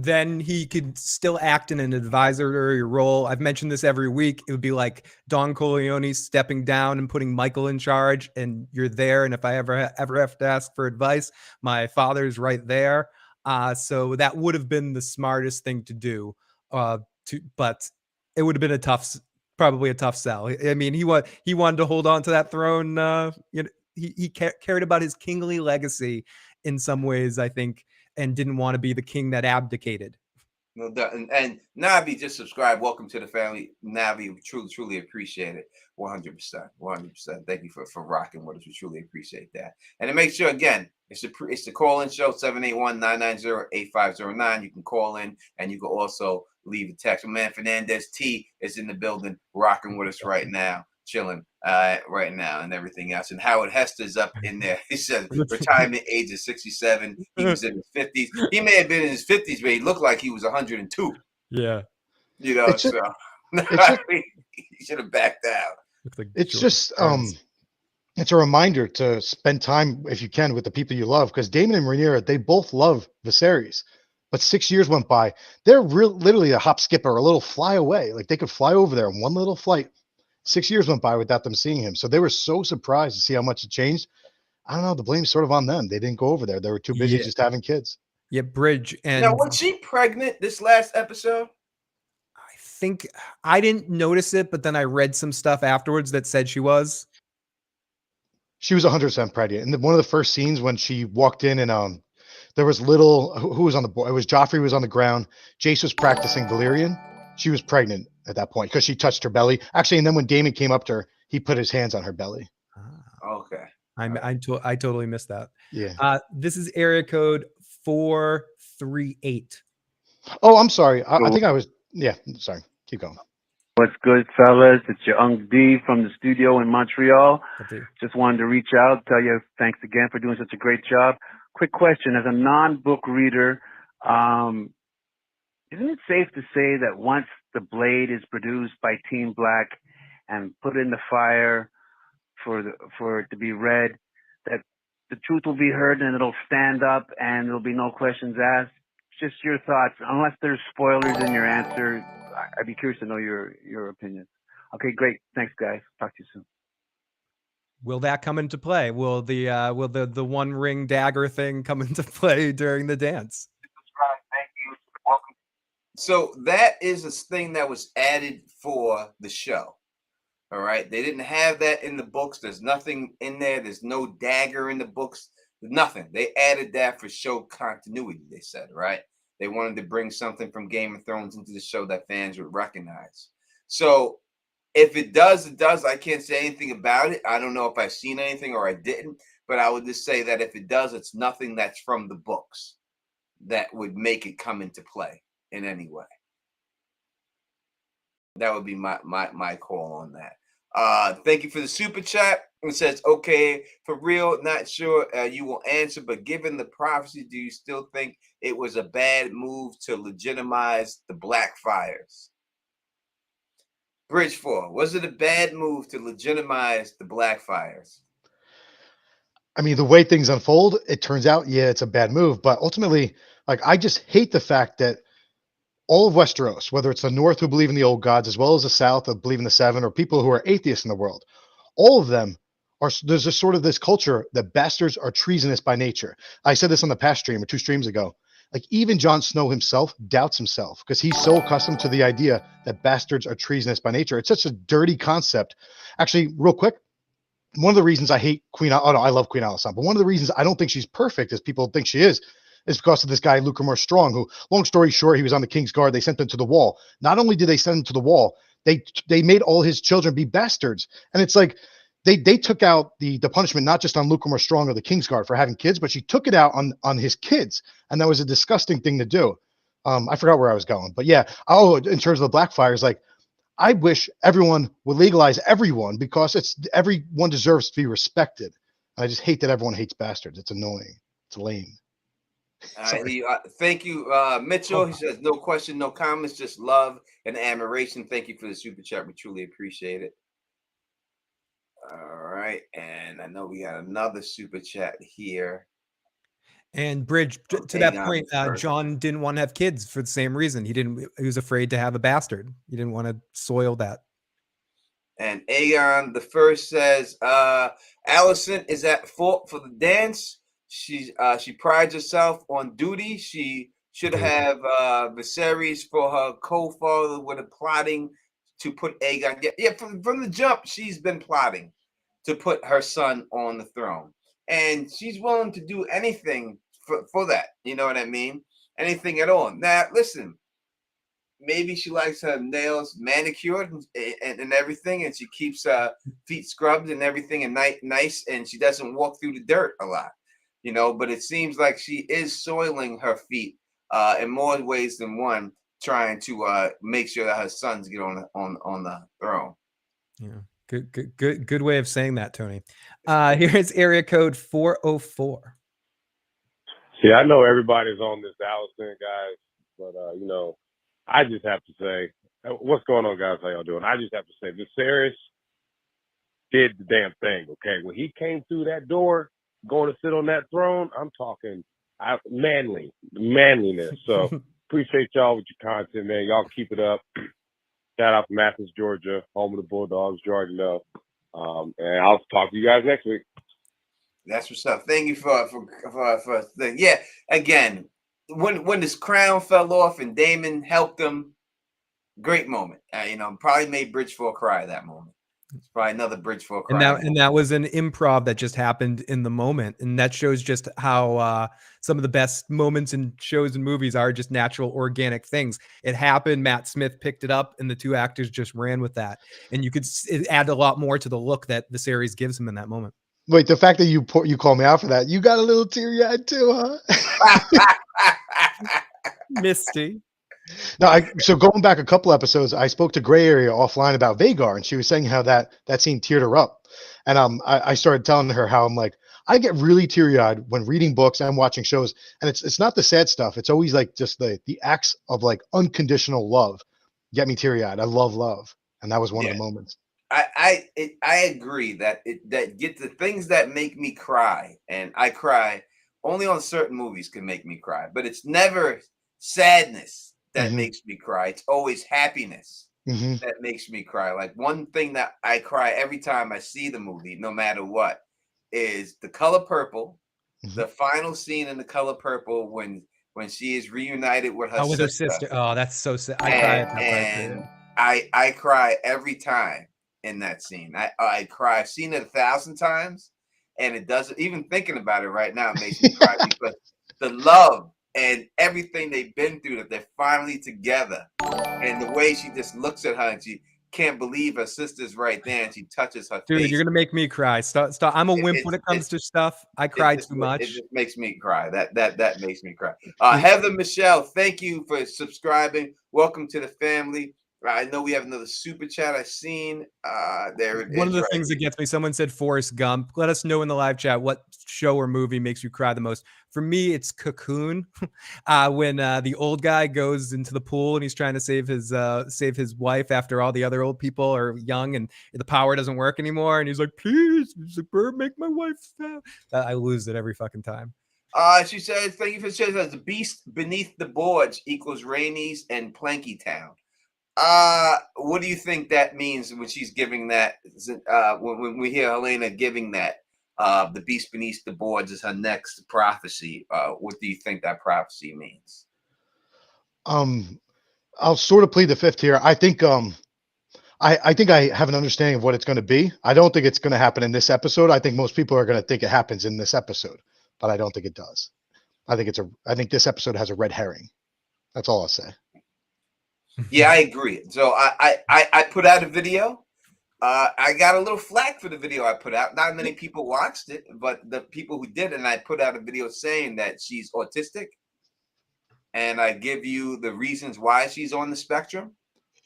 then he could still act in an advisory role. I've mentioned this every week. It would be like Don Corleone stepping down and putting Michael in charge, and you're there. And if I ever have to ask for advice, my father's right there. So that would have been the smartest thing to do. But it would have been probably a tough sell. I mean, he wanted to hold on to that throne. He cared about his kingly legacy in some ways, I think, and didn't want to be the king that abdicated. No doubt. And Navi just subscribed. Welcome to the family, Navi. We truly appreciate it. 100%. Thank you for rocking with us. We truly appreciate that. And to make sure, again, it's the call-in show, 781-990-8509. You can call in, and you can also leave a text. My man Fernandez T is in the building, rocking with us right now, chilling right now, and everything else. And Howard Hester's up in there. He said retirement age is 67. He was in his 50s. He may have been in his 50s, but he looked like he was 102. Yeah. You know, so he should have backed out. It's just it's a reminder to spend time, if you can, with the people you love, because Daemon and Rhaenyra, they both love Viserys. But 6 years went by. They're literally a hop, skip, or a little fly away. Like they could fly over there in one little flight. 6 years went by without them seeing him. So they were so surprised to see how much it changed. I don't know. The blame's sort of on them. They didn't go over there. They were too busy just having kids. Yeah, Bridge. And now, was she pregnant this last episode? I think I didn't notice it, but then I read some stuff afterwards that said she was. She was 100% pregnant. And one of the first scenes when she walked in and there was who was on the board? It was Joffrey was on the ground. Jace was practicing Valyrian. She was pregnant at that point because she touched her belly. Actually, and then when Daemon came up to her, he put his hands on her belly. Okay. I totally missed that. Yeah. This is area code 438. Oh, I'm sorry. I think I was. Yeah. Sorry. Keep going. What's good, fellas? It's your Unc D from the studio in Montreal. Just wanted to reach out, tell you thanks again for doing such a great job. Quick question: as a non-book reader, isn't it safe to say that once the Blade is produced by Team Black and put in the fire for it to be read, that the truth will be heard and it'll stand up and there'll be no questions asked? Just your thoughts. Unless there's spoilers in your answer, I'd be curious to know your opinion. Okay, great. Thanks, guys. Talk to you soon. Will that come into play? Will the One Ring dagger thing come into play during the dance? Thank you. Welcome. So that is a thing that was added for the show. All right. They didn't have that in the books. There's nothing in there. There's no dagger in the books. Nothing. They added that for show continuity, they said, right? They wanted to bring something from Game of Thrones into the show that fans would recognize. So if it does, it does. I can't say anything about it. I don't know if I've seen anything or I didn't, but I would just say that if it does, it's nothing that's from the books that would make it come into play in any way. That would be my call on that. Thank you for the super chat. It says, okay, for real, not sure you will answer, but given the prophecy, do you still think it was a bad move to legitimize the Blackfires? Bridge 4, was it a bad move to legitimize the Blackfires? I mean, the way things unfold, it turns out, yeah, it's a bad move. But ultimately, like, I just hate the fact that all of Westeros, whether it's the North who believe in the old gods, as well as the South who believe in the Seven, or people who are atheists in the world, all of them there's just sort of this culture that bastards are treasonous by nature. I said this on the past stream or 2 streams ago. Like, even Jon Snow himself doubts himself because he's so accustomed to the idea that bastards are treasonous by nature. It's such a dirty concept. Actually, real quick, one of the reasons I hate Queen, oh no, I love Queen Alysanne, but one of the reasons I don't think she's perfect as people think she is is because of this guy, Lucamore Strong, who, long story short, he was on the King's Guard. They sent him to the wall. Not only did they send him to the wall, they made all his children be bastards. And it's like they took out the punishment not just on Lucamore Strong or the King's Guard for having kids, but she took it out on his kids. And that was a disgusting thing to do. I forgot where I was going. But yeah, in terms of the Blackfires, like, I wish everyone would legalize everyone because everyone deserves to be respected. I just hate that everyone hates bastards. It's annoying. It's lame. Thank you, Mitchell. He says, no question, no comments, just love and admiration. Thank you for the super chat. We truly appreciate it. All right. And I know we got another super chat here. And Bridge, to that point, John didn't want to have kids for the same reason. He was afraid to have a bastard. He didn't want to soil that. And Aeon the First says, Allison is at fault for the dance. She prides herself on duty. She should have Viserys for her co-father with a plotting to put Aegon. Yeah, from the jump, she's been plotting to put her son on the throne. And she's willing to do anything for that. You know what I mean? Anything at all. Now, listen, maybe she likes her nails manicured and everything, and she keeps her feet scrubbed and everything and nice, and she doesn't walk through the dirt a lot, you know, but it seems like she is soiling her feet in more ways than one, trying to make sure that her sons get on the throne. Yeah. Good way of saying that, Tony. Here's area code 404. See, I know everybody's on this Allison, guys, but you know, I just have to say, what's going on, guys? How y'all doing? I just have to say, Viserys did the damn thing. Okay, when he came through that door, going to sit on that throne, I'm talking manliness. So appreciate y'all with your content, man. Y'all keep it up. Shout out from Athens, Georgia, home of the Bulldogs. You already know. And I'll talk to you guys next week. That's what's up. Thank you for yeah. Again, when this crown fell off and Damon helped him, great moment. You know, probably made Bridgeforth cry that moment. It's probably another Bridgeforth cry. And that was an improv that just happened in the moment, and that shows just how some of the best moments in shows and movies are just natural, organic things. It happened. Matt Smith picked it up, and the two actors just ran with that. And you could add a lot more to the look that the series gives him in that moment. Wait, the fact that you call me out for that, you got a little teary-eyed too, huh? Misty. No, so going back a couple episodes, I spoke to Gray Area offline about Vhagar, and she was saying how that scene teared her up. And I started telling her how I'm like, I get really teary-eyed when reading books and watching shows, and it's not the sad stuff. It's always like just the acts of like unconditional love get me teary-eyed. I love love, and that was one of the moments. I agree that get the things that make me cry, and I cry only on certain movies can make me cry, but it's never sadness that makes me cry. It's always happiness that makes me cry. Like one thing that I cry every time I see the movie, no matter what, is The Color Purple. The final scene in The Color Purple when she is reunited with her with sister. her sister. Oh, that's so sad. I cry every time in that scene. I cry. I've seen it 1,000 times, and it doesn't. Even thinking about it right now makes me cry because the love and everything they've been through, that they're finally together, and the way she just looks at her and she can't believe her sister's right there, and she touches her face. Dude, you're gonna make me cry. Stop. I'm a wimp when it comes to stuff. I cry too much. It just makes me cry. That makes me cry. Heather Michelle, thank you for subscribing. Welcome to the family. I know we have another super chat I've seen. There it is. One of the things that gets me, someone said Forrest Gump. Let us know in the live chat what show or movie makes you cry the most. For me, it's Cocoon. When the old guy goes into the pool and he's trying to save his wife after all the other old people are young and the power doesn't work anymore. And he's like, please, make my wife stop. I lose it every fucking time. She says, thank you for sharing. The beast beneath the boards equals Rainey's and Planky Town. What do you think that means when she's giving that? When we hear Helena giving that, the beast beneath the boards is her next prophecy. What do you think that prophecy means? I'll sort of plead the fifth here. I think I think I have an understanding of what it's going to be. I don't think it's going to happen in this episode. I think most people are going to think it happens in this episode, but I don't think it does. I think this episode has a red herring. That's all I'll say. Yeah, I agree. So I put out a video. I got a little flack for the video I put out. Not many people watched it, but the people who did, and I put out a video saying that she's autistic, and I give you the reasons why she's on the spectrum.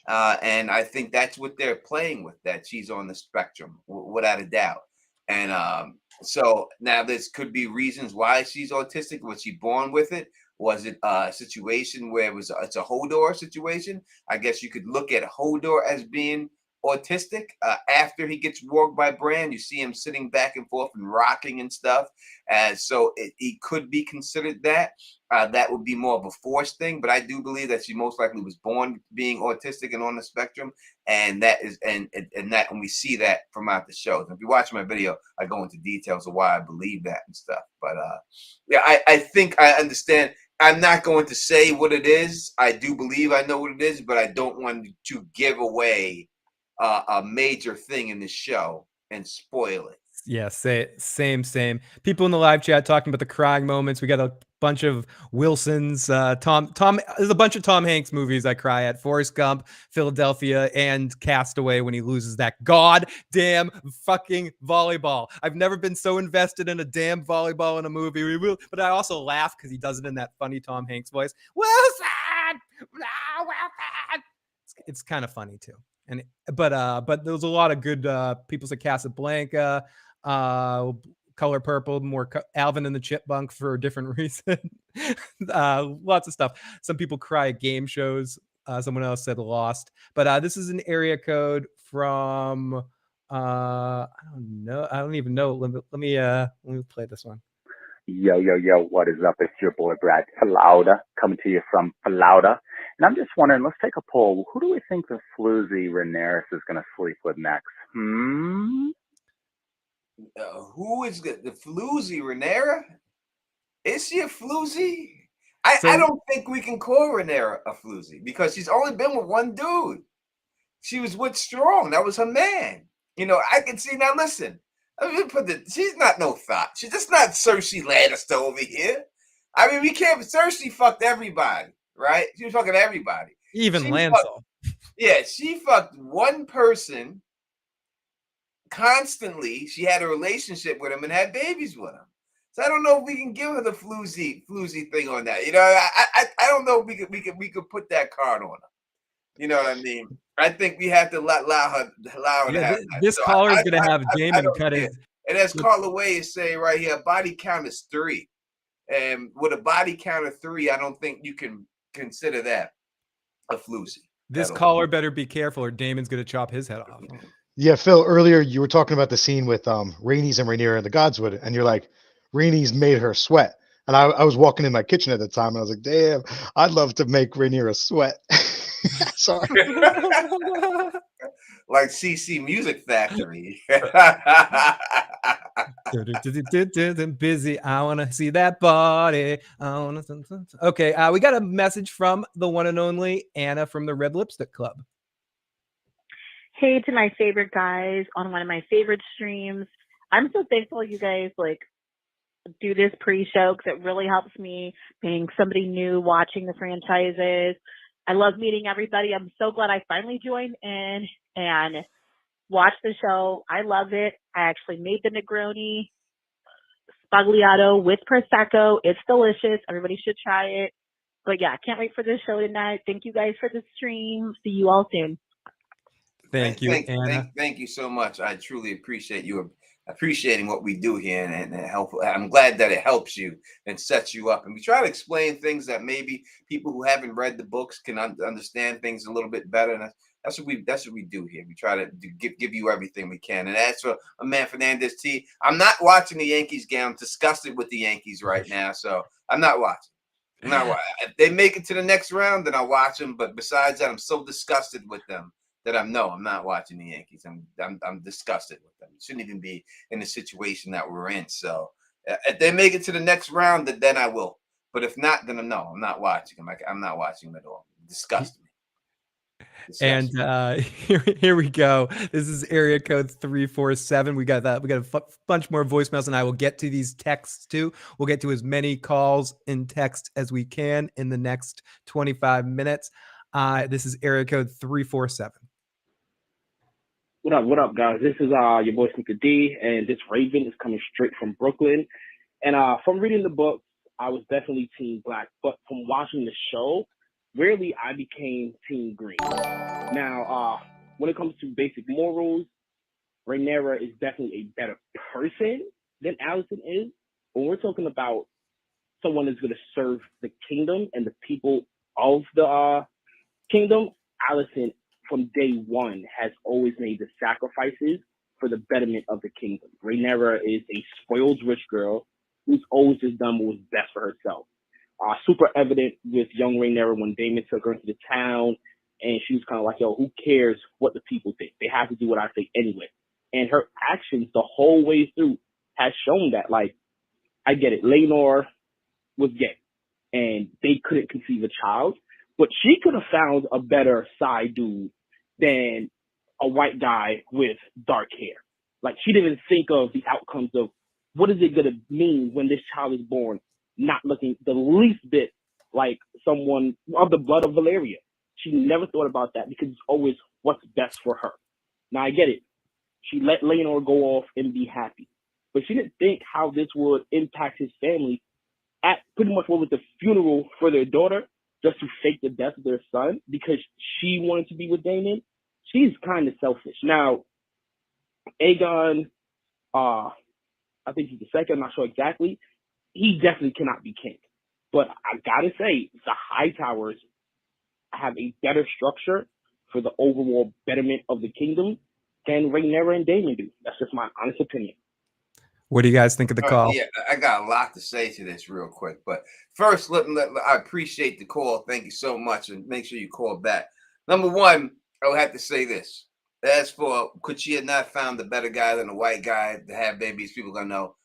And I think that's what they're playing with, that she's on the spectrum, without a doubt. And so now this could be reasons why she's autistic. Was she born with it? Was it a situation where it's a Hodor situation? I guess you could look at Hodor as being autistic. After he gets walked by Bran, you see him sitting back and forth and rocking and stuff. And so he could be considered that. That would be more of a forced thing, but I do believe that she most likely was born being autistic and on the spectrum, and that is and we see that from out the shows. And if you watch my video, I go into details of why I believe that and stuff. But yeah, I think I understand. I'm not going to say what it is. I do believe I know what it is, but I don't want to give away a major thing in the show and spoil it. Yeah, same. People in the live chat talking about the crying moments. We got a bunch of Wilsons. Tom. There's a bunch of Tom Hanks movies I cry at: Forrest Gump, Philadelphia, and Castaway when he loses that goddamn fucking volleyball. I've never been so invested in a damn volleyball in a movie. But I also laugh because he does it in that funny Tom Hanks voice. Wilson, Wilson. It's kind of funny too. But there's a lot of good people said Casablanca, Color Purple, more Alvin and the Chipmunk for a different reason. Lots of stuff. Some people cry at game shows. Someone else said Lost. But this is an area code from I don't know. I don't even know. Let me play this one. Yo, what is up? It's your boy Brad Falauda coming to you from Falauda. And I'm just wondering, let's take a poll. Who do we think the floozy Rhaenyra is going to sleep with next? Who is the floozy Rhaenyra? Is she a floozy? I don't think we can call Rhaenyra a floozy because she's only been with one dude. She was with Strong. That was her man. You know, I can see now. Listen, she's not no thought. She's just not Cersei Lannister over here. I mean, we can't. Cersei fucked everybody, right? She was fucking everybody. Even Lancel. Yeah, she fucked one person constantly. She had a relationship with him and had babies with him. So I don't know if we can give her the floozy thing on that. You know, I don't know if we could put that card on her. You know what I mean? I think we have to allow her to have that. This So caller is going to have Damon cut his. And as Carla Way is saying right here, body count is 3. And with a body count of 3, I don't think you can consider that a floozy. This caller better be careful or Damon's going to chop his head off. Yeah, Phil, earlier you were talking about the scene with Rhaenys and Rhaenyra and the Godswood, and you're like, Rhaenys made her sweat. And I was walking in my kitchen at the time, and I was like, damn, I'd love to make Rhaenyra sweat. Sorry. Like CC Music Factory. Busy. I want to see that body. Okay, we got a message from the one and only Anna from the Red Lipstick Club. Hey to my favorite guys on one of my favorite streams. I'm so thankful you guys do this pre-show because it really helps me being somebody new watching the franchises. I love meeting everybody. I'm so glad I finally joined in and watched the show. I love it. I actually made the Negroni Spagliato with Prosecco. It's delicious. Everybody should try it. But yeah, I can't wait for this show tonight. Thank you guys for the stream. See you all soon. Thank you, Anna. Thank you so much. I truly appreciate you appreciating what we do here and help. I'm glad that it helps you and sets you up. And we try to explain things that maybe people who haven't read the books can understand things a little bit better. And that's what we do here. We try to give you everything we can. And as for a man Fernandez T, I'm not watching the Yankees game. I'm disgusted with the Yankees right now, so I'm not watching. If they make it to the next round, then I'll watch them. But besides that, I'm so disgusted with them that I'm not watching the Yankees. I'm disgusted with them. Shouldn't even be in the situation that we're in. So if they make it to the next round, then I will. But if not, then I'm not watching them. I'm not watching them at all. Disgusting. And here we go. This is area code 347. We got a bunch more voicemails, and I will get to these texts too. We'll get to as many calls and text as we can in the next 25 minutes. This is area code 347. What up, guys? This is your boy Sneaker D, and this Raven is coming straight from Brooklyn. And from reading the book, I was definitely Team Black, but from watching the show, really I became Team Green. Now, when it comes to basic morals, Rhaenyra is definitely a better person than Alicent is. When we're talking about someone that's going to serve the kingdom and the people of the kingdom, Alicent from day one has always made the sacrifices for the betterment of the kingdom. Rhaenyra is a spoiled rich girl who's always just done what was best for herself. Super evident with young Rhaenyra when Daemon took her into the town, and she was kind of like, yo, who cares what the people think? They have to do what I say anyway. And her actions the whole way through has shown that, like, I get it. Laenor was gay, and they couldn't conceive a child, but she could have found a better side dude than a white guy with dark hair. Like, she didn't even think of the outcomes of what is it going to mean when this child is born, not looking the least bit like someone of the blood of Valeria. She never thought about that because it's always what's best for her. Now, I get it. She let Laenor go off and be happy, but she didn't think how this would impact his family at pretty much what was the funeral for their daughter, just to fake the death of their son because she wanted to be with Daemon. She's kind of selfish. Now, Aegon, I think he's the second, I'm not sure exactly. He definitely cannot be king. But I gotta say, the Hightowers have a better structure for the overall betterment of the kingdom than Rhaenyra and Daemon do. That's just my honest opinion. What do you guys think of the call? Yeah, I got a lot to say to this real quick. But first, I appreciate the call. Thank you so much. And make sure you call back. Number one, I would have to say this. As for could she have not found a better guy than a white guy to have babies, people gonna know.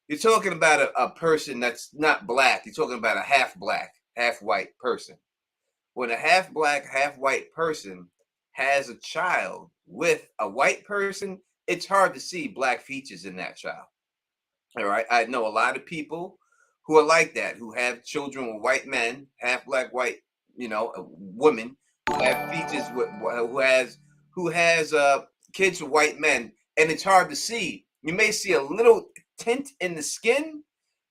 You're talking about a person that's not black. You're talking about a half black, half white person. When a half black, half white person has a child with a white person, it's hard to see black features in that child. All right. I know a lot of people who are like that, who have children with white men, half black, white, women who have features with who has kids with white men, and it's hard to see. You may see a little tint in the skin,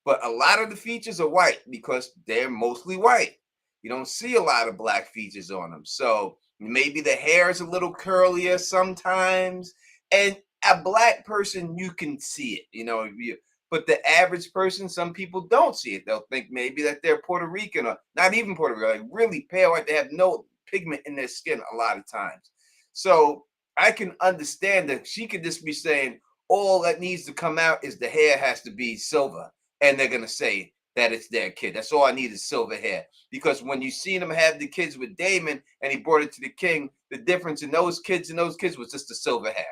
but a lot of the features are white because they're mostly white. You don't see a lot of black features on them. So maybe the hair is a little curlier sometimes. And a black person, you can see it, but the average person, some people don't see it. They'll think maybe that they're Puerto Rican or not even Puerto Rican, like really pale, like they have no pigment in their skin a lot of times. So I can understand that she could just be saying all that needs to come out is the hair has to be silver. And they're going to say that it's their kid. That's all I need is silver hair. Because when you see them have the kids with Daemon and he brought it to the king, the difference in those kids was just the silver hair.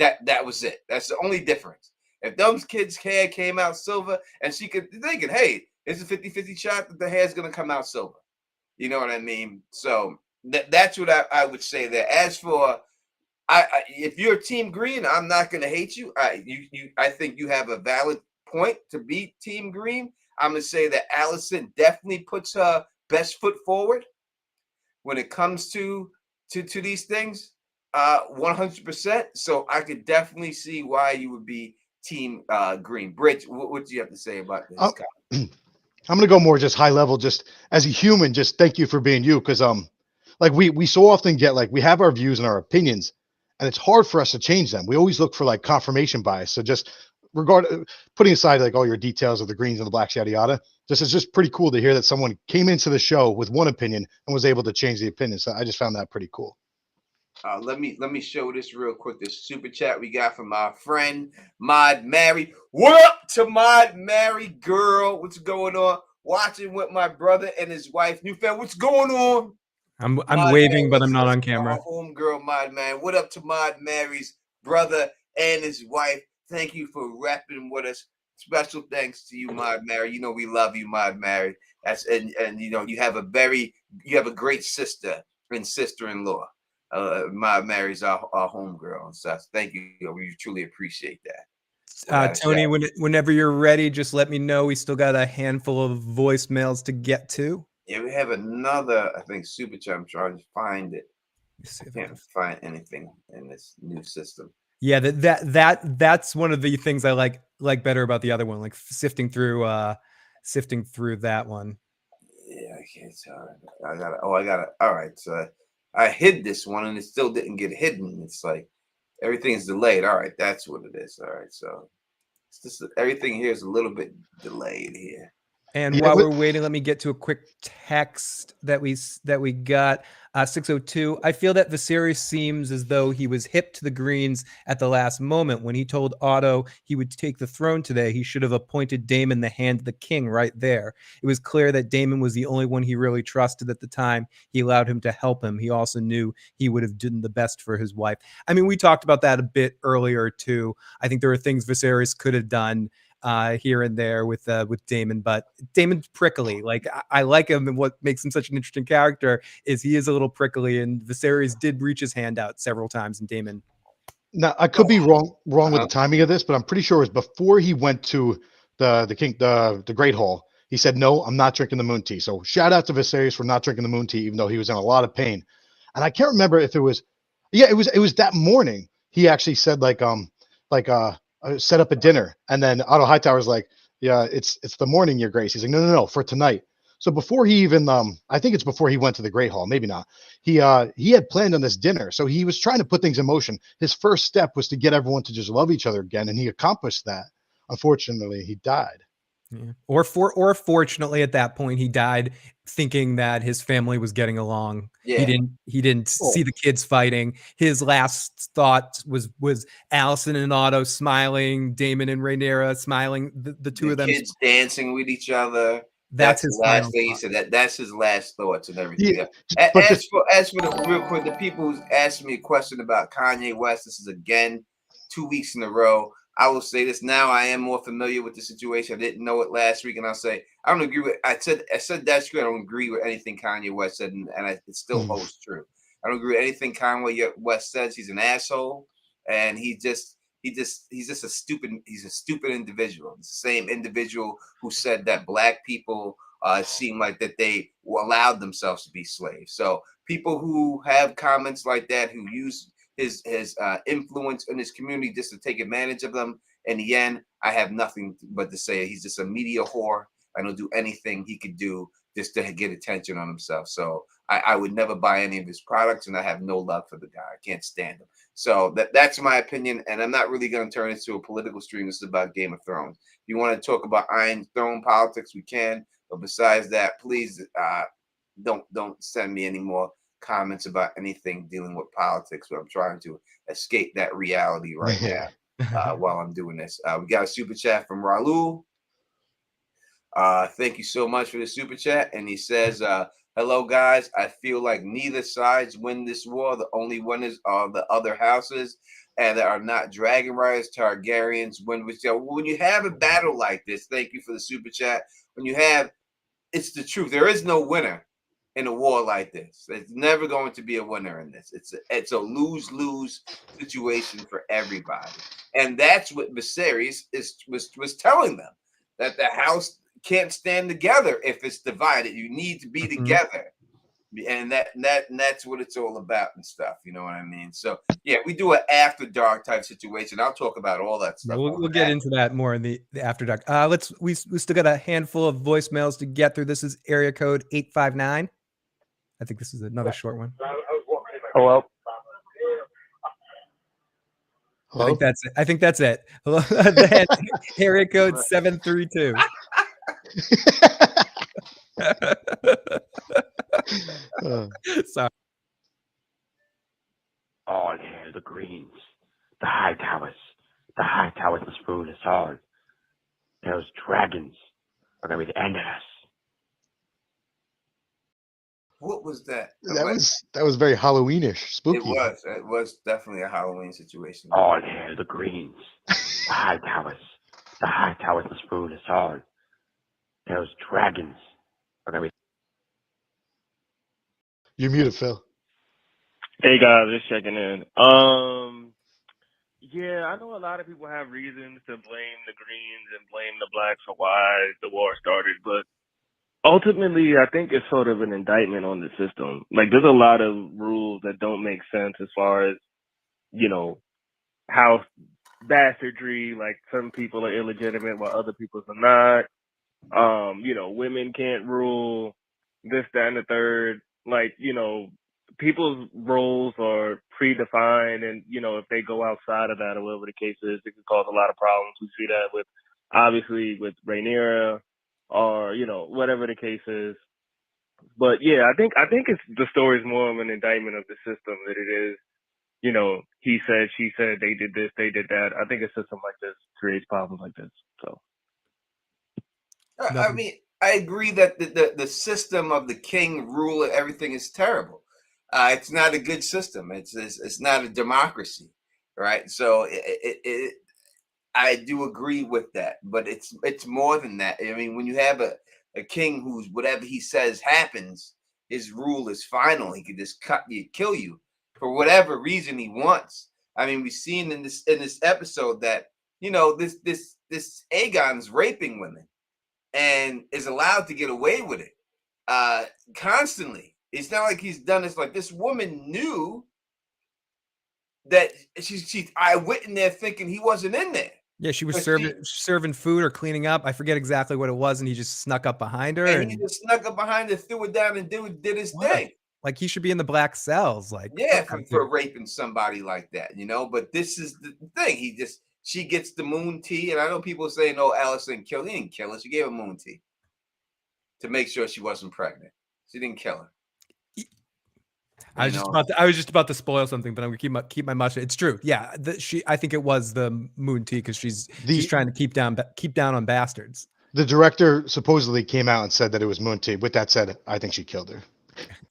That was it. That's the only difference. If those kids' hair came out silver and she could think, hey, it's a 50-50 shot that the hair's going to come out silver. You know what I mean? So that's what I would say there. As for, if you're Team Green, I'm not going to hate you. I think you have a valid point to be Team Green. I'm going to say that Alicent definitely puts her best foot forward when it comes to these things, 100%. So I could definitely see why you would be Team Green. Bridge, what do you have to say about this? I'm going to go more just high level, just as a human, just thank you for being you. Cause like we so often get we have our views and our opinions and it's hard for us to change them. We always look for confirmation bias. So just putting aside all your details of the greens and the blacks, yada, yada, it's just pretty cool to hear that someone came into the show with one opinion and was able to change the opinion. So I just found that pretty cool. Let me show this real quick. This super chat we got from our friend Mod Mary. What up to Mod Mary, girl? What's going on? Watching with my brother and his wife. New fan, what's going on? I'm Mod waving, Mary, but I'm not on camera. Our home girl, Mod Man. What up to Mod Mary's brother and his wife? Thank you for repping with us. Special thanks to you, Mod Mary. We love you, Mod Mary. And you have a great sister and sister-in-law. Mary's our homegirl and stuff. Thank you. We truly appreciate that. Tony, whenever you're ready, just let me know. We still got a handful of voicemails to get to. Yeah, we have another, I think, super chat. I'm trying to find it. I can't find anything in this new system. Yeah, that's one of the things I like better about the other one, like sifting through that one. Yeah, I can't tell. I got it. All right, so I hid this one and it still didn't get hidden. It's like everything's delayed. All right, that's what it is. All right, so it's just everything here is a little bit delayed here. And while we're waiting, let me get to a quick text that we got. 602. I feel that Viserys seems as though he was hip to the Greens at the last moment. When he told Otto he would take the throne today, he should have appointed Daemon the Hand of the King right there. It was clear that Daemon was the only one he really trusted at the time. He allowed him to help him. He also knew he would have done the best for his wife. I mean, we talked about that a bit earlier too. I think there are things Viserys could have done here and there with Daemon, but Daemon's prickly. Like I like him, and what makes him such an interesting character is he is a little prickly. And Viserys did reach his hand out several times, and Daemon. Now I could be wrong with the timing of this, but I'm pretty sure it was before he went to the Great Hall. He said, "No, I'm not drinking the moon tea." So shout out to Viserys for not drinking the moon tea, even though he was in a lot of pain. And I can't remember if it was, it was that morning. He actually said set up a dinner, and then Otto Hightower's like, "Yeah, it's the morning, Your Grace." He's like, "No, for tonight." So before he even, I think it's before he went to the Great Hall, maybe not. He had planned on this dinner, so he was trying to put things in motion. His first step was to get everyone to just love each other again, and he accomplished that. Unfortunately, he died. Yeah. Or fortunately, at that point, he died thinking that his family was getting along. Yeah. He didn't see the kids fighting. His last thought was Alicent and Otto smiling, Daemon and Rhaenyra smiling, the two of them kids dancing with each other. That's his last final thing he said. That's his last thoughts and everything. Yeah, As for the real quick, the people who's asked me a question about Kanye West, this is again 2 weeks in a row. I will say this now. I am more familiar with the situation. I didn't know it last week, and I'll say I don't agree with. I said that's true. I don't agree with anything Kanye West said, and it still holds true. I don't agree with anything Kanye West says. He's an asshole, and he's just a stupid. He's a stupid individual. It's the same individual who said that black people seem like that they allowed themselves to be slaves. So people who have comments like that, who use his influence in his community just to take advantage of them. In the end, I have nothing but to say he's just a media whore, and he'll do anything he could do just to get attention on himself. So I would never buy any of his products, and I have no love for the guy. I can't stand him. So that's my opinion, and I'm not really going to turn into a political stream. This is about Game of Thrones. If you want to talk about Iron Throne politics, we can. But besides that, please don't send me any more comments about anything dealing with politics, but I'm trying to escape that reality right now while I'm doing this. We got a super chat from Raul. Thank you so much for the super chat. And he says, hello guys, I feel like neither sides win this war. The only winners are the other houses, and there are not dragon riders, Targaryens win. When you have a battle like this, thank you for the super chat. It's the truth. There is no winner in a war like this. There's never going to be a winner in this. It's a lose-lose situation for everybody. And that's what Viserys was telling them, that the house can't stand together if it's divided. You need to be together. And that's what it's all about and stuff. You know what I mean? So yeah, we do an after dark type situation. I'll talk about all that stuff. We'll get into that more in the after dark. We still got a handful of voicemails to get through. This is area code 859. I think this is another short one. Hello. I think that's it. Hello. Area code 732. Sorry. All hail the Greens, the High Towers. The High Towers must rule us all. Those dragons are going to be the end of us. What was that? That was very Halloweenish, spooky. It was definitely a Halloween situation. All hail the Greens, the High Towers. The High Towers must rule us all. Those dragons are going to be. You're muted, Phil. Hey guys, just checking in. Yeah, I know a lot of people have reasons to blame the Greens and blame the blacks for why the war started, but ultimately, I think it's sort of an indictment on the system. Like, there's a lot of rules that don't make sense as far as, you know, how bastardry, like some people are illegitimate while other people are not. Women can't rule this, that, and the third. Like, people's roles are predefined, and if they go outside of that or whatever the case is, it could cause a lot of problems. We see that with obviously with Rhaenyra, or whatever the case is. But yeah, I think it's the story is more of an indictment of the system than it is. He said, she said, they did this, they did that. I think a system like this creates problems like this. So. I mean, I agree that the system of the king rule and everything is terrible. It's not a good system. It's not a democracy, right? So I do agree with that, but it's more than that. I mean, when you have a king who's whatever he says happens, his rule is final. He could just cut you, kill you for whatever reason he wants. I mean, we've seen in this episode that this Aegon's raping women and is allowed to get away with it constantly. It's not like he's done this. Like, this woman knew that she's eyewitness there, thinking he wasn't in there. Yeah, she was serving food or cleaning up. I forget exactly what it was, and he just snuck up behind her. And he just snuck up behind her, threw it down, and did his thing. Like, he should be in the black cells. Like, yeah, for raping somebody like that, But this is the thing. She gets the moon tea, and I know people saying, "Oh, Allison killed." He didn't kill her. She gave her moon tea to make sure she wasn't pregnant. She didn't kill her. I was just about to spoil something, but I'm gonna keep my mouth shut. It's true. Yeah, I think it was the moon tea because she's trying to keep down on bastards. The director supposedly came out and said that it was moon tea. With that said, I think she killed her.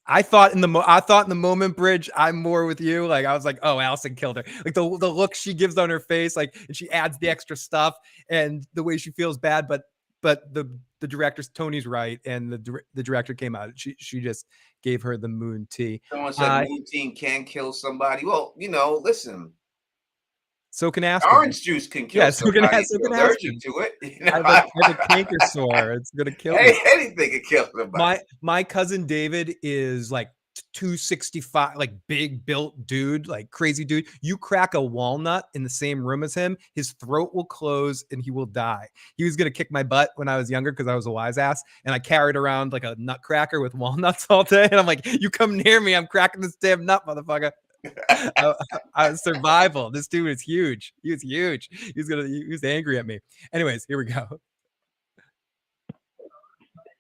I thought in the moment, Bridge, I'm more with you. Like, I was like, oh, Allison killed her. Like, the look she gives on her face, like, and she adds the extra stuff and the way she feels bad, but the director's Tony's right, and the director came out. She just gave her the moon tea. Someone said moon tea can kill somebody. Well, listen. So can aspirin. Orange juice can kill somebody. So can allergic to it. I have a canker sore. It's gonna kill me. Anything can kill somebody. My cousin David is like 265, like big built dude, like crazy dude. You crack a walnut in the same room as him, his throat will close and he will die. He was gonna kick my butt when I was younger because I was a wise ass, and I carried around like a nutcracker with walnuts all day. And I'm like, you come near me, I'm cracking this damn nut, motherfucker. Survival. This dude is huge. He was huge. He was angry at me. Anyways, here we go.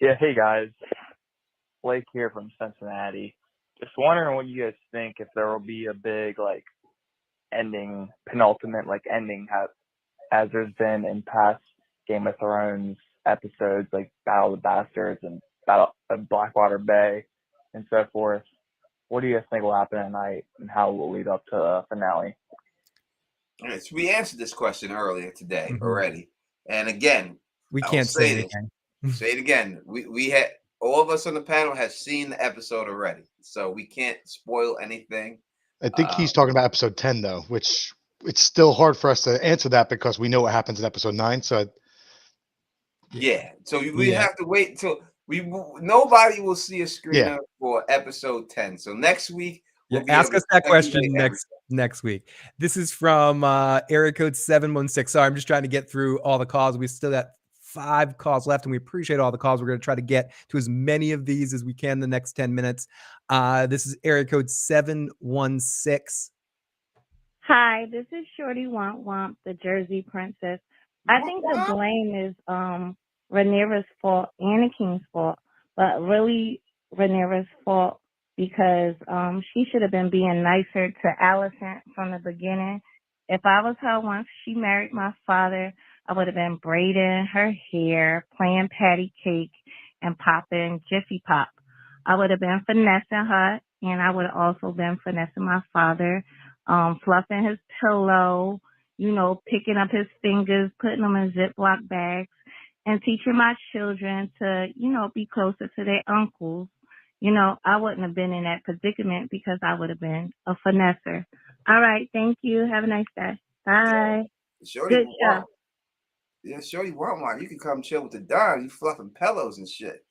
Yeah, hey guys. Blake here from Cincinnati. Just wondering what you guys think, if there will be a big ending, penultimate ending as there's been in past Game of Thrones episodes like Battle of the Bastards and Battle of Blackwater Bay and so forth. What do you guys think will happen tonight, and how it will lead up to the finale? All right, so we answered this question earlier today already, and again, we can't say it again. Say it again. We had all of us on the panel have seen the episode already, so we can't spoil anything. I think he's talking about episode 10 though, which it's still hard for us to answer that because we know what happens in episode 9. So yeah, so we have to wait until. Nobody will see a screener for episode 10. So next week, ask us that question next week. This is from area code 716. Sorry, I'm just trying to get through all the calls. We still got 5 calls left, and we appreciate all the calls. We're going to try to get to as many of these as we can in the next 10 minutes. This is area code 716. Hi, this is Shorty Womp Womp, the Jersey Princess. I think the blame is Rhaenyra's fault and the king's fault, but really Rhaenyra's fault because she should have been being nicer to Alicent from the beginning. If I was her once she married my father, I would have been braiding her hair, playing patty cake, and popping Jiffy Pop. I would have been finessing her, and I would have also been finessing my father, fluffing his pillow, picking up his fingers, putting them in Ziploc bags, and teaching my children to, be closer to their uncles, I wouldn't have been in that predicament because I would have been a finesser. All right. Thank you. Have a nice day. Bye. Shorty Good show. want, yeah, Shorty want one. You can come chill with the Don. You fluffing pillows and shit.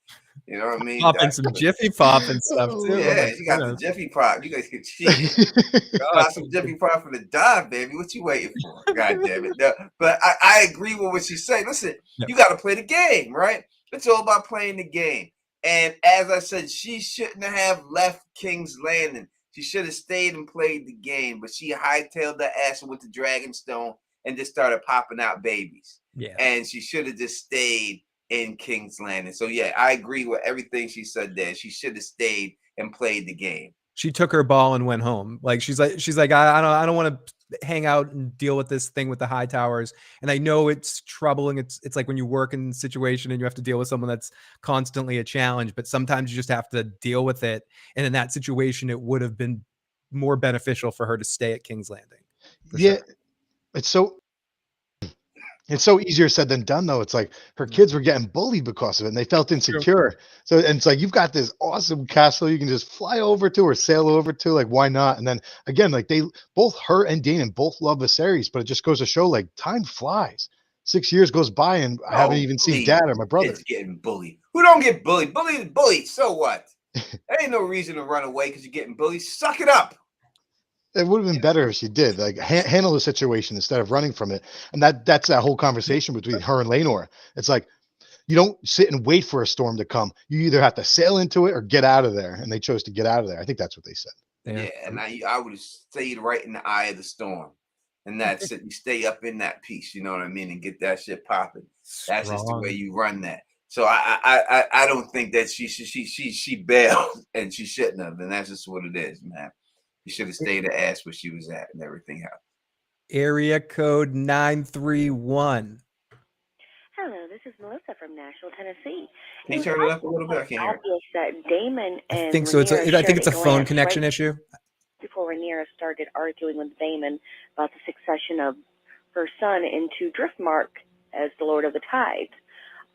You know what I mean? Popping some Jiffy Pop and stuff too. Yeah, you got the Jiffy Pop. You guys can cheat. Got some Jiffy Pop for the Don, baby. What you waiting for? God damn it. No, but I agree with what she's saying. Listen, you got to play the game, right? It's all about playing the game. And as I said, she shouldn't have left King's Landing. She should have stayed and played the game, but she hightailed the ass and went to Dragonstone and just started popping out babies. Yeah. And she should have just stayed in King's Landing. So yeah, I agree with everything she said there. She should have stayed and played the game. She took her ball and went home. Like she's like, I don't want to hang out and deal with this thing with the high towers. And I know it's troubling. It's like when you work in a situation and you have to deal with someone that's constantly a challenge, but sometimes you just have to deal with it. And in that situation, it would have been more beneficial for her to stay at King's Landing. Yeah. Sure. It's so easier said than done, though. It's like her kids were getting bullied because of it, and they felt insecure. So, and it's like you've got this awesome castle you can just fly over to or sail over to. Like, why not? And then again, like both her and Damon both love Viserys, but it just goes to show, like, time flies. 6 years goes by, and I haven't even seen Dad or my brother. It's getting bullied. Who don't get bullied? Bullied is bullied. So what? There ain't no reason to run away because you're getting bullied. Suck it up. It would have been better if she did, like, handle the situation instead of running from it. And that's that whole conversation between her and Laenor. It's like, you don't sit and wait for a storm to come. You either have to sail into it or get out of there. And they chose to get out of there. I think that's what they said. Yeah, and I would have stayed right in the eye of the storm. And that's it. You stay up in that piece, you know what I mean, and get that shit popping. That's just the way you run that. So I don't think that she bailed and she shouldn't have. And that's just what it is, man. You should have stayed her ass where she was at and everything else. Area code 931. Hello, this is Melissa from Nashville, Tennessee. Can you turn it up a little bit? I can't hear it. Obvious that Damon and I think so. Rhaenyra I think it's a shared phone glance connection right issue. before Rhaenyra started arguing with Damon about the succession of her son into Driftmark as the Lord of the Tides.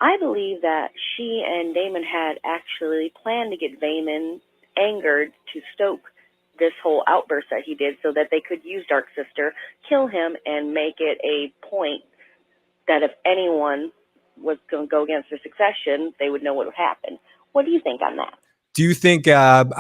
I believe that she and Damon had actually planned to get Damon angered to stoke this whole outburst that he did so that they could use Dark Sister, kill him, and make it a point that if anyone was going to go against their succession, they would know what would happen. What do you think on that? Do you think I'm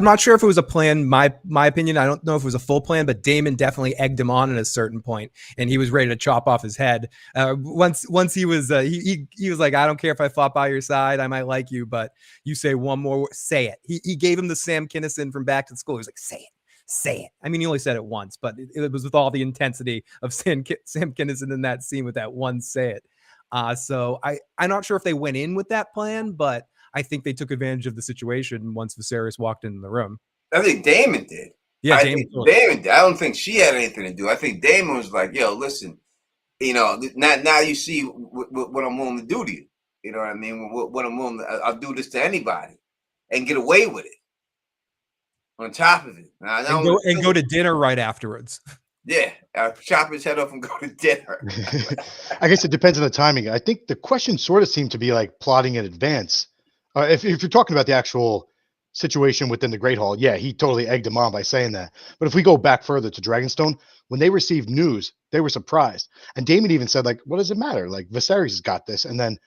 not sure if it was a plan, my opinion, I don't know if it was a full plan, but Damon definitely egged him on at a certain point and he was ready to chop off his head. Once he was he was like, I don't care if I fought by your side, I might like you, but you say one more, say it. He gave him the Sam Kinison from Back to School. He was like, say it. I mean, he only said it once, but it was with all the intensity of Sam Kinison in that scene with that one say it. So I'm not sure if they went in with that plan, but I think they took advantage of the situation once Viserys walked into the room. I think Damon did. Yeah, Damon did. I don't think she had anything to do. I think Damon was like, yo, listen, now you see what I'm willing to do to you. You know what I mean? What I'm willing to, I'll do this to anybody and get away with it. On top of it. And go to dinner right afterwards. Yeah, chop his head off and go to dinner. I guess it depends on the timing. I think the question sort of seemed to be like plotting in advance. If you're talking about the actual situation within the Great Hall, yeah, he totally egged him on by saying that. But if we go back further to Dragonstone, when they received news, they were surprised. And Damon even said, like, what does it matter? Like, Viserys has got this. And then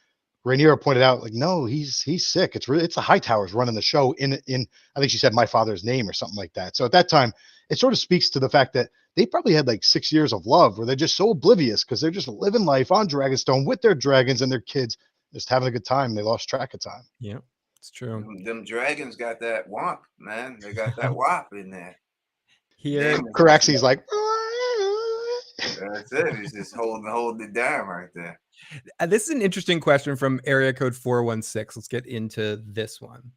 Rhaenyra pointed out, like, no, he's sick. It's the Hightowers running the show in I think she said my father's name or something like that. So at that time, it sort of speaks to the fact that they probably had like 6 years of love where they're just so oblivious because they're just living life on Dragonstone with their dragons and their kids, just having a good time. They lost track of time. Yeah, it's true. Them dragons got that womp, man. They got that wop in there. Here, Caraxie's like, that's it. He's just holding it down right there. This is an interesting question from area code 416. Let's get into this one.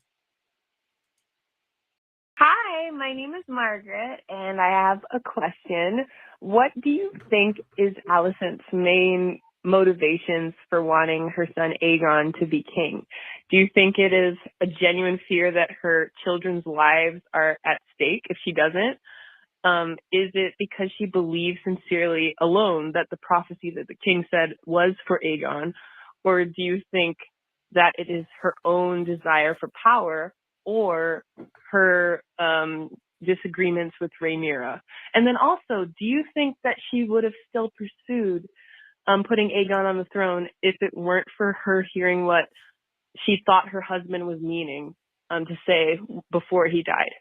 Hi, my name is Margaret, and I have a question. What do you think is Alicent's main motivations for wanting her son Aegon to be king? Do you think it is a genuine fear that her children's lives are at stake if she doesn't? Is it because she believes sincerely alone that the prophecy that the king said was for Aegon? Or do you think that it is her own desire for power or her disagreements with Rhaenyra? And then also, do you think that she would have still pursued putting Aegon on the throne if it weren't for her hearing what she thought her husband was meaning to say before he died?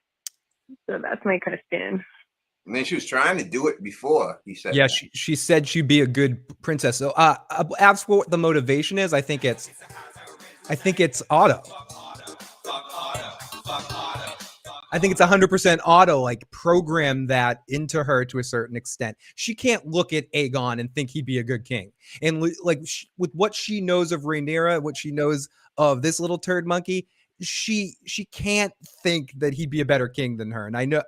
So that's my question. I mean, she was trying to do it before he said Yeah, that. she said she'd be a good princess. So as for what the motivation is, I think it's Otto. I think it's 100% Otto, like program that into her to a certain extent. She can't look at Aegon and think he'd be a good king. And with what she knows of Rhaenyra, what she knows of this little turd monkey, she can't think that he'd be a better king than her. And I know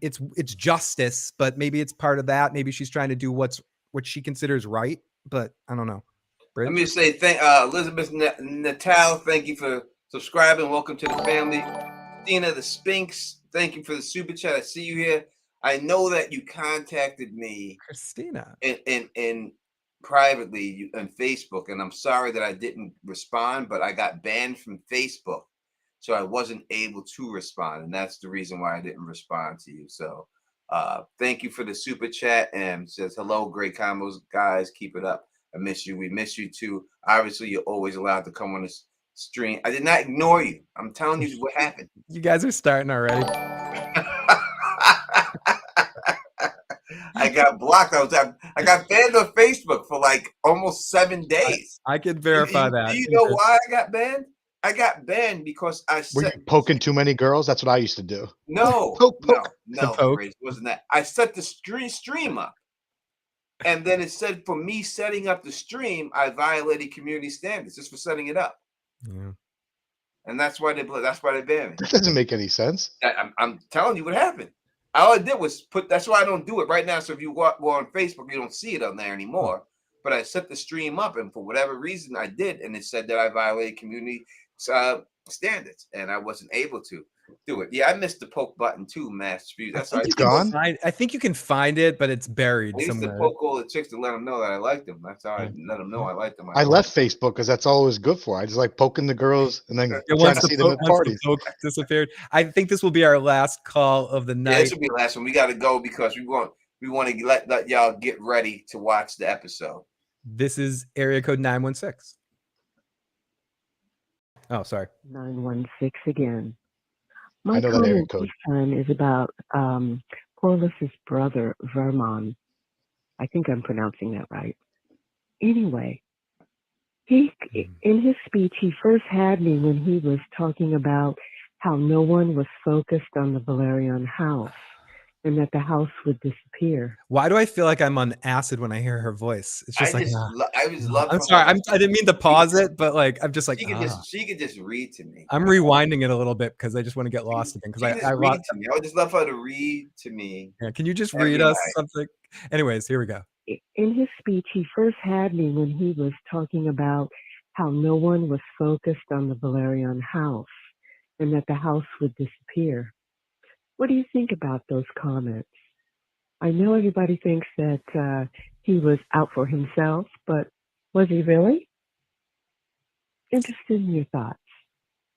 it's justice, but maybe it's part of that. Maybe she's trying to do what she considers right, but I don't know. Bridge? Let me say Elizabeth Natal, thank you for subscribing. Welcome to the family. Christina the Sphinx, thank you for the super chat. I see you here. I know that you contacted me, Christina, in privately on Facebook, and I'm sorry that I didn't respond, but I got banned from Facebook, so I wasn't able to respond, and that's the reason why I didn't respond to you. So thank you for the super chat, and says hello, great combos, guys, keep it up. I miss you. We miss you too. Obviously, you're always allowed to come on this stream. I did not ignore you. I'm telling you what happened. You guys are starting already. I got blocked. I got banned on Facebook for like almost 7 days. I can verify that. Do you know why I got banned? I got banned because I Were set you poking too many girls? That's what I used to do. no, Poke. no, poke. Grace, wasn't that. I set the stream up. And then it said for me setting up the stream, I violated community standards just for setting it up. Yeah. And that's why they banned me. That doesn't make any sense. I'm telling you what happened. All I did was that's why I don't do it right now. So if you go on Facebook, you don't see it on there anymore. But I set the stream up, and for whatever reason I did, and it said that I violated community standards, and I wasn't able to do it. Yeah, I missed the poke button too, Mass View. That's I think you can I think you can find it, but it's buried I used somewhere. to poke all the chicks to let them know that I liked them. That's how I let them know I liked them. I left Facebook because that's all it was good for. I just like poking the girls and then trying to see them at parties. Poke disappeared. I think this will be our last call of the night. Yeah, this will be the last one. We got to go because we want to let y'all get ready to watch the episode. This is area code 916. Oh, sorry. 916 again. I My know that area comment code. this time is about Corliss's brother, Vermon. I think I'm pronouncing that right. Anyway, in his speech, he first had me when he was talking about how no one was focused on the Valerian house and that the house would disappear. Why do I feel like I'm on acid when I hear her voice? It's just I like just love. I'm sorry. I didn't mean to pause it, but like I'm just like she could just read to me. I'm rewinding it a little bit because I just want to get lost again. She could just read to me. I would just love her to read to me. Yeah, can you just every read us night. something? Anyways, here we go. In his speech, he first had me when he was talking about how no one was focused on the Valerian house and that the house would disappear. What do you think about those comments? I know everybody thinks that he was out for himself, but was he really? Interested in your thoughts.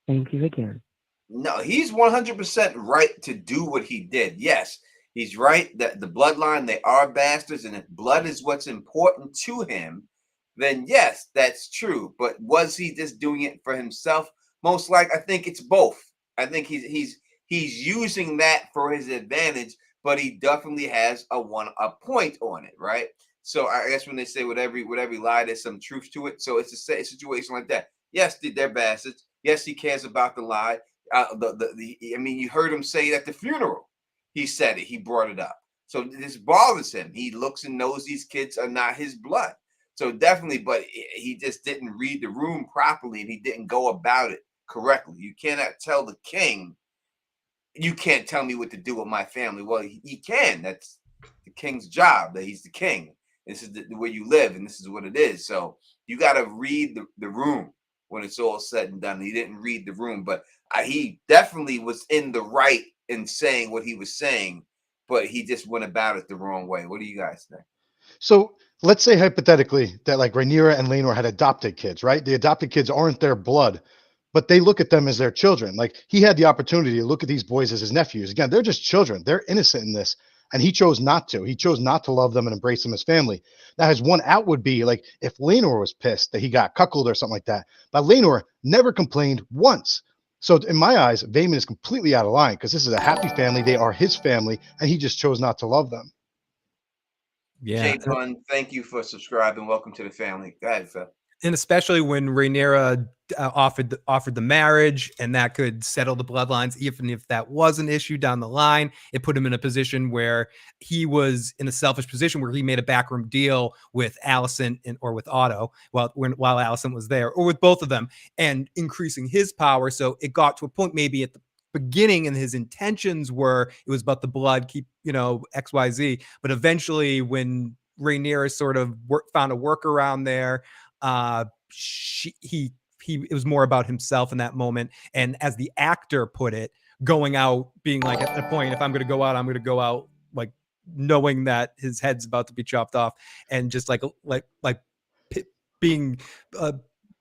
Thank you again. No, he's 100% right to do what he did. Yes, he's right that the bloodline, they are bastards, and if blood is what's important to him, then yes, that's true. But was he just doing it for himself? Most likely, I think it's both. I think he's using that for his advantage, but he definitely has a point on it, right? So I guess when they say with every lie, there's some truth to it. So it's a situation like that. Yes, they're bastards. Yes, he cares about the lie. I mean, you heard him say it at the funeral. He said it. He brought it up. So this bothers him. He looks and knows these kids are not his blood. So definitely, but he just didn't read the room properly, and he didn't go about it correctly. You cannot tell the king, you can't tell me what to do with my family. Well, he can. That's the king's job. That he's the king. This is the way you live, and this is what it is. So you got to read the room when it's all said and done. He didn't read the room, but he definitely was in the right in saying what he was saying, but he just went about it the wrong way. What do you guys think? So let's say hypothetically that like Rhaenyra and Laenor had adopted kids, right? The adopted kids aren't their blood, but they look at them as their children. Like he had the opportunity to look at these boys as his nephews. Again, they're just children. They're innocent in this. And he chose not to. He chose not to love them and embrace them as family. Now, his one out would be like if Lenore was pissed that he got cuckolded or something like that. But Lenore never complained once. So in my eyes, Vayman is completely out of line because this is a happy family. They are his family, and he just chose not to love them. Yeah. Jay Pun, thank you for subscribing. Welcome to the family. Go ahead, Phil. And especially when Rhaenyra offered the marriage, and that could settle the bloodlines, even if that was an issue down the line. It put him in a position where he was in a selfish position where he made a backroom deal with Alicent or with Otto while Alicent was there, or with both of them, and increasing his power. So it got to a point maybe at the beginning, and his intentions were it was about the blood, keep XYZ. But eventually, when Rhaenyra sort of found a workaround there, it was more about himself in that moment. And as the actor put it, going out, being like, at that point, if I'm going to go out, I'm going to go out like knowing that his head's about to be chopped off, and just being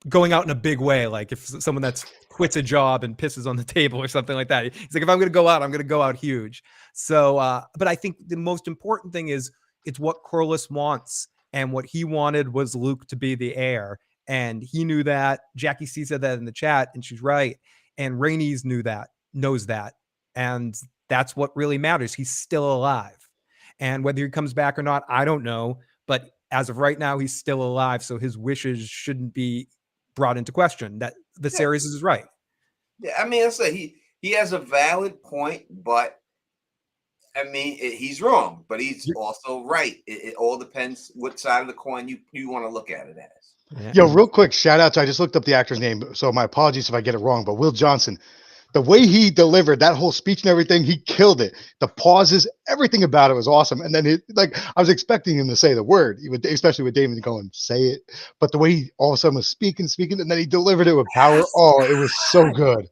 going out in a big way. Like if someone that's quits a job and pisses on the table or something like that, he's like, if I'm going to go out, I'm going to go out huge. So, but I think the most important thing is it's what Corlys wants. And what he wanted was Luke to be the heir. And he knew that. Jackie C said that in the chat, and she's right. And Rhaenys knows that. And that's what really matters. He's still alive. And whether he comes back or not, I don't know. But as of right now, he's still alive. So his wishes shouldn't be brought into question. That the series is right. Yeah, I mean, I say he has a valid point, but I mean, he's wrong, but he's also right. It all depends what side of the coin you want to look at it as. Yo, real quick, shout out to, I just looked up the actor's name, so my apologies if I get it wrong, but Will Johnson, the way he delivered that whole speech and everything, he killed it. The pauses, everything about it was awesome. And then I was expecting him to say the word, especially with Daemon going, say it. But the way he all of a sudden was speaking, and then he delivered it with power. Oh, it was so good.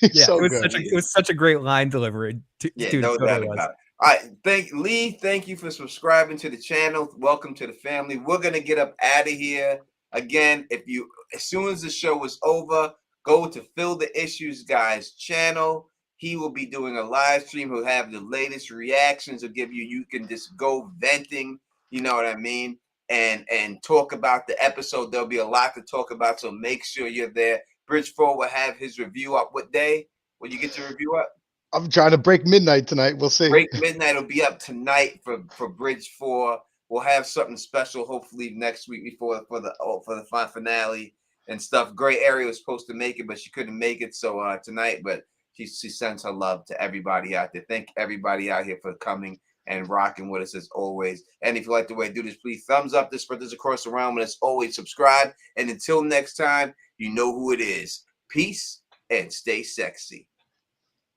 Yeah, so it was such a great line delivery. No doubt about it. All right, Lee, thank you for subscribing to the channel. Welcome to the family. We're gonna get up out of here. Again, as soon as the show is over, go to Phil the Issues Guy's channel. He will be doing a live stream. He'll have the latest reactions. He'll give you can just go venting, you know what I mean, and talk about the episode. There'll be a lot to talk about, so make sure you're there. Bridge 4 will have his review up. What day will you get your review up? I'm trying to break midnight tonight. We'll see. Break midnight will be up tonight for Bridge 4. We'll have something special hopefully next week for the finale and stuff. Gray Area was supposed to make it, but she couldn't make it tonight. But she sends her love to everybody out there. Thank everybody out here for coming and rocking with us as always. And if you like the way I do this, please thumbs up this, spread this across the realm, and as always, subscribe. And until next time, you know who it is. Peace and stay sexy.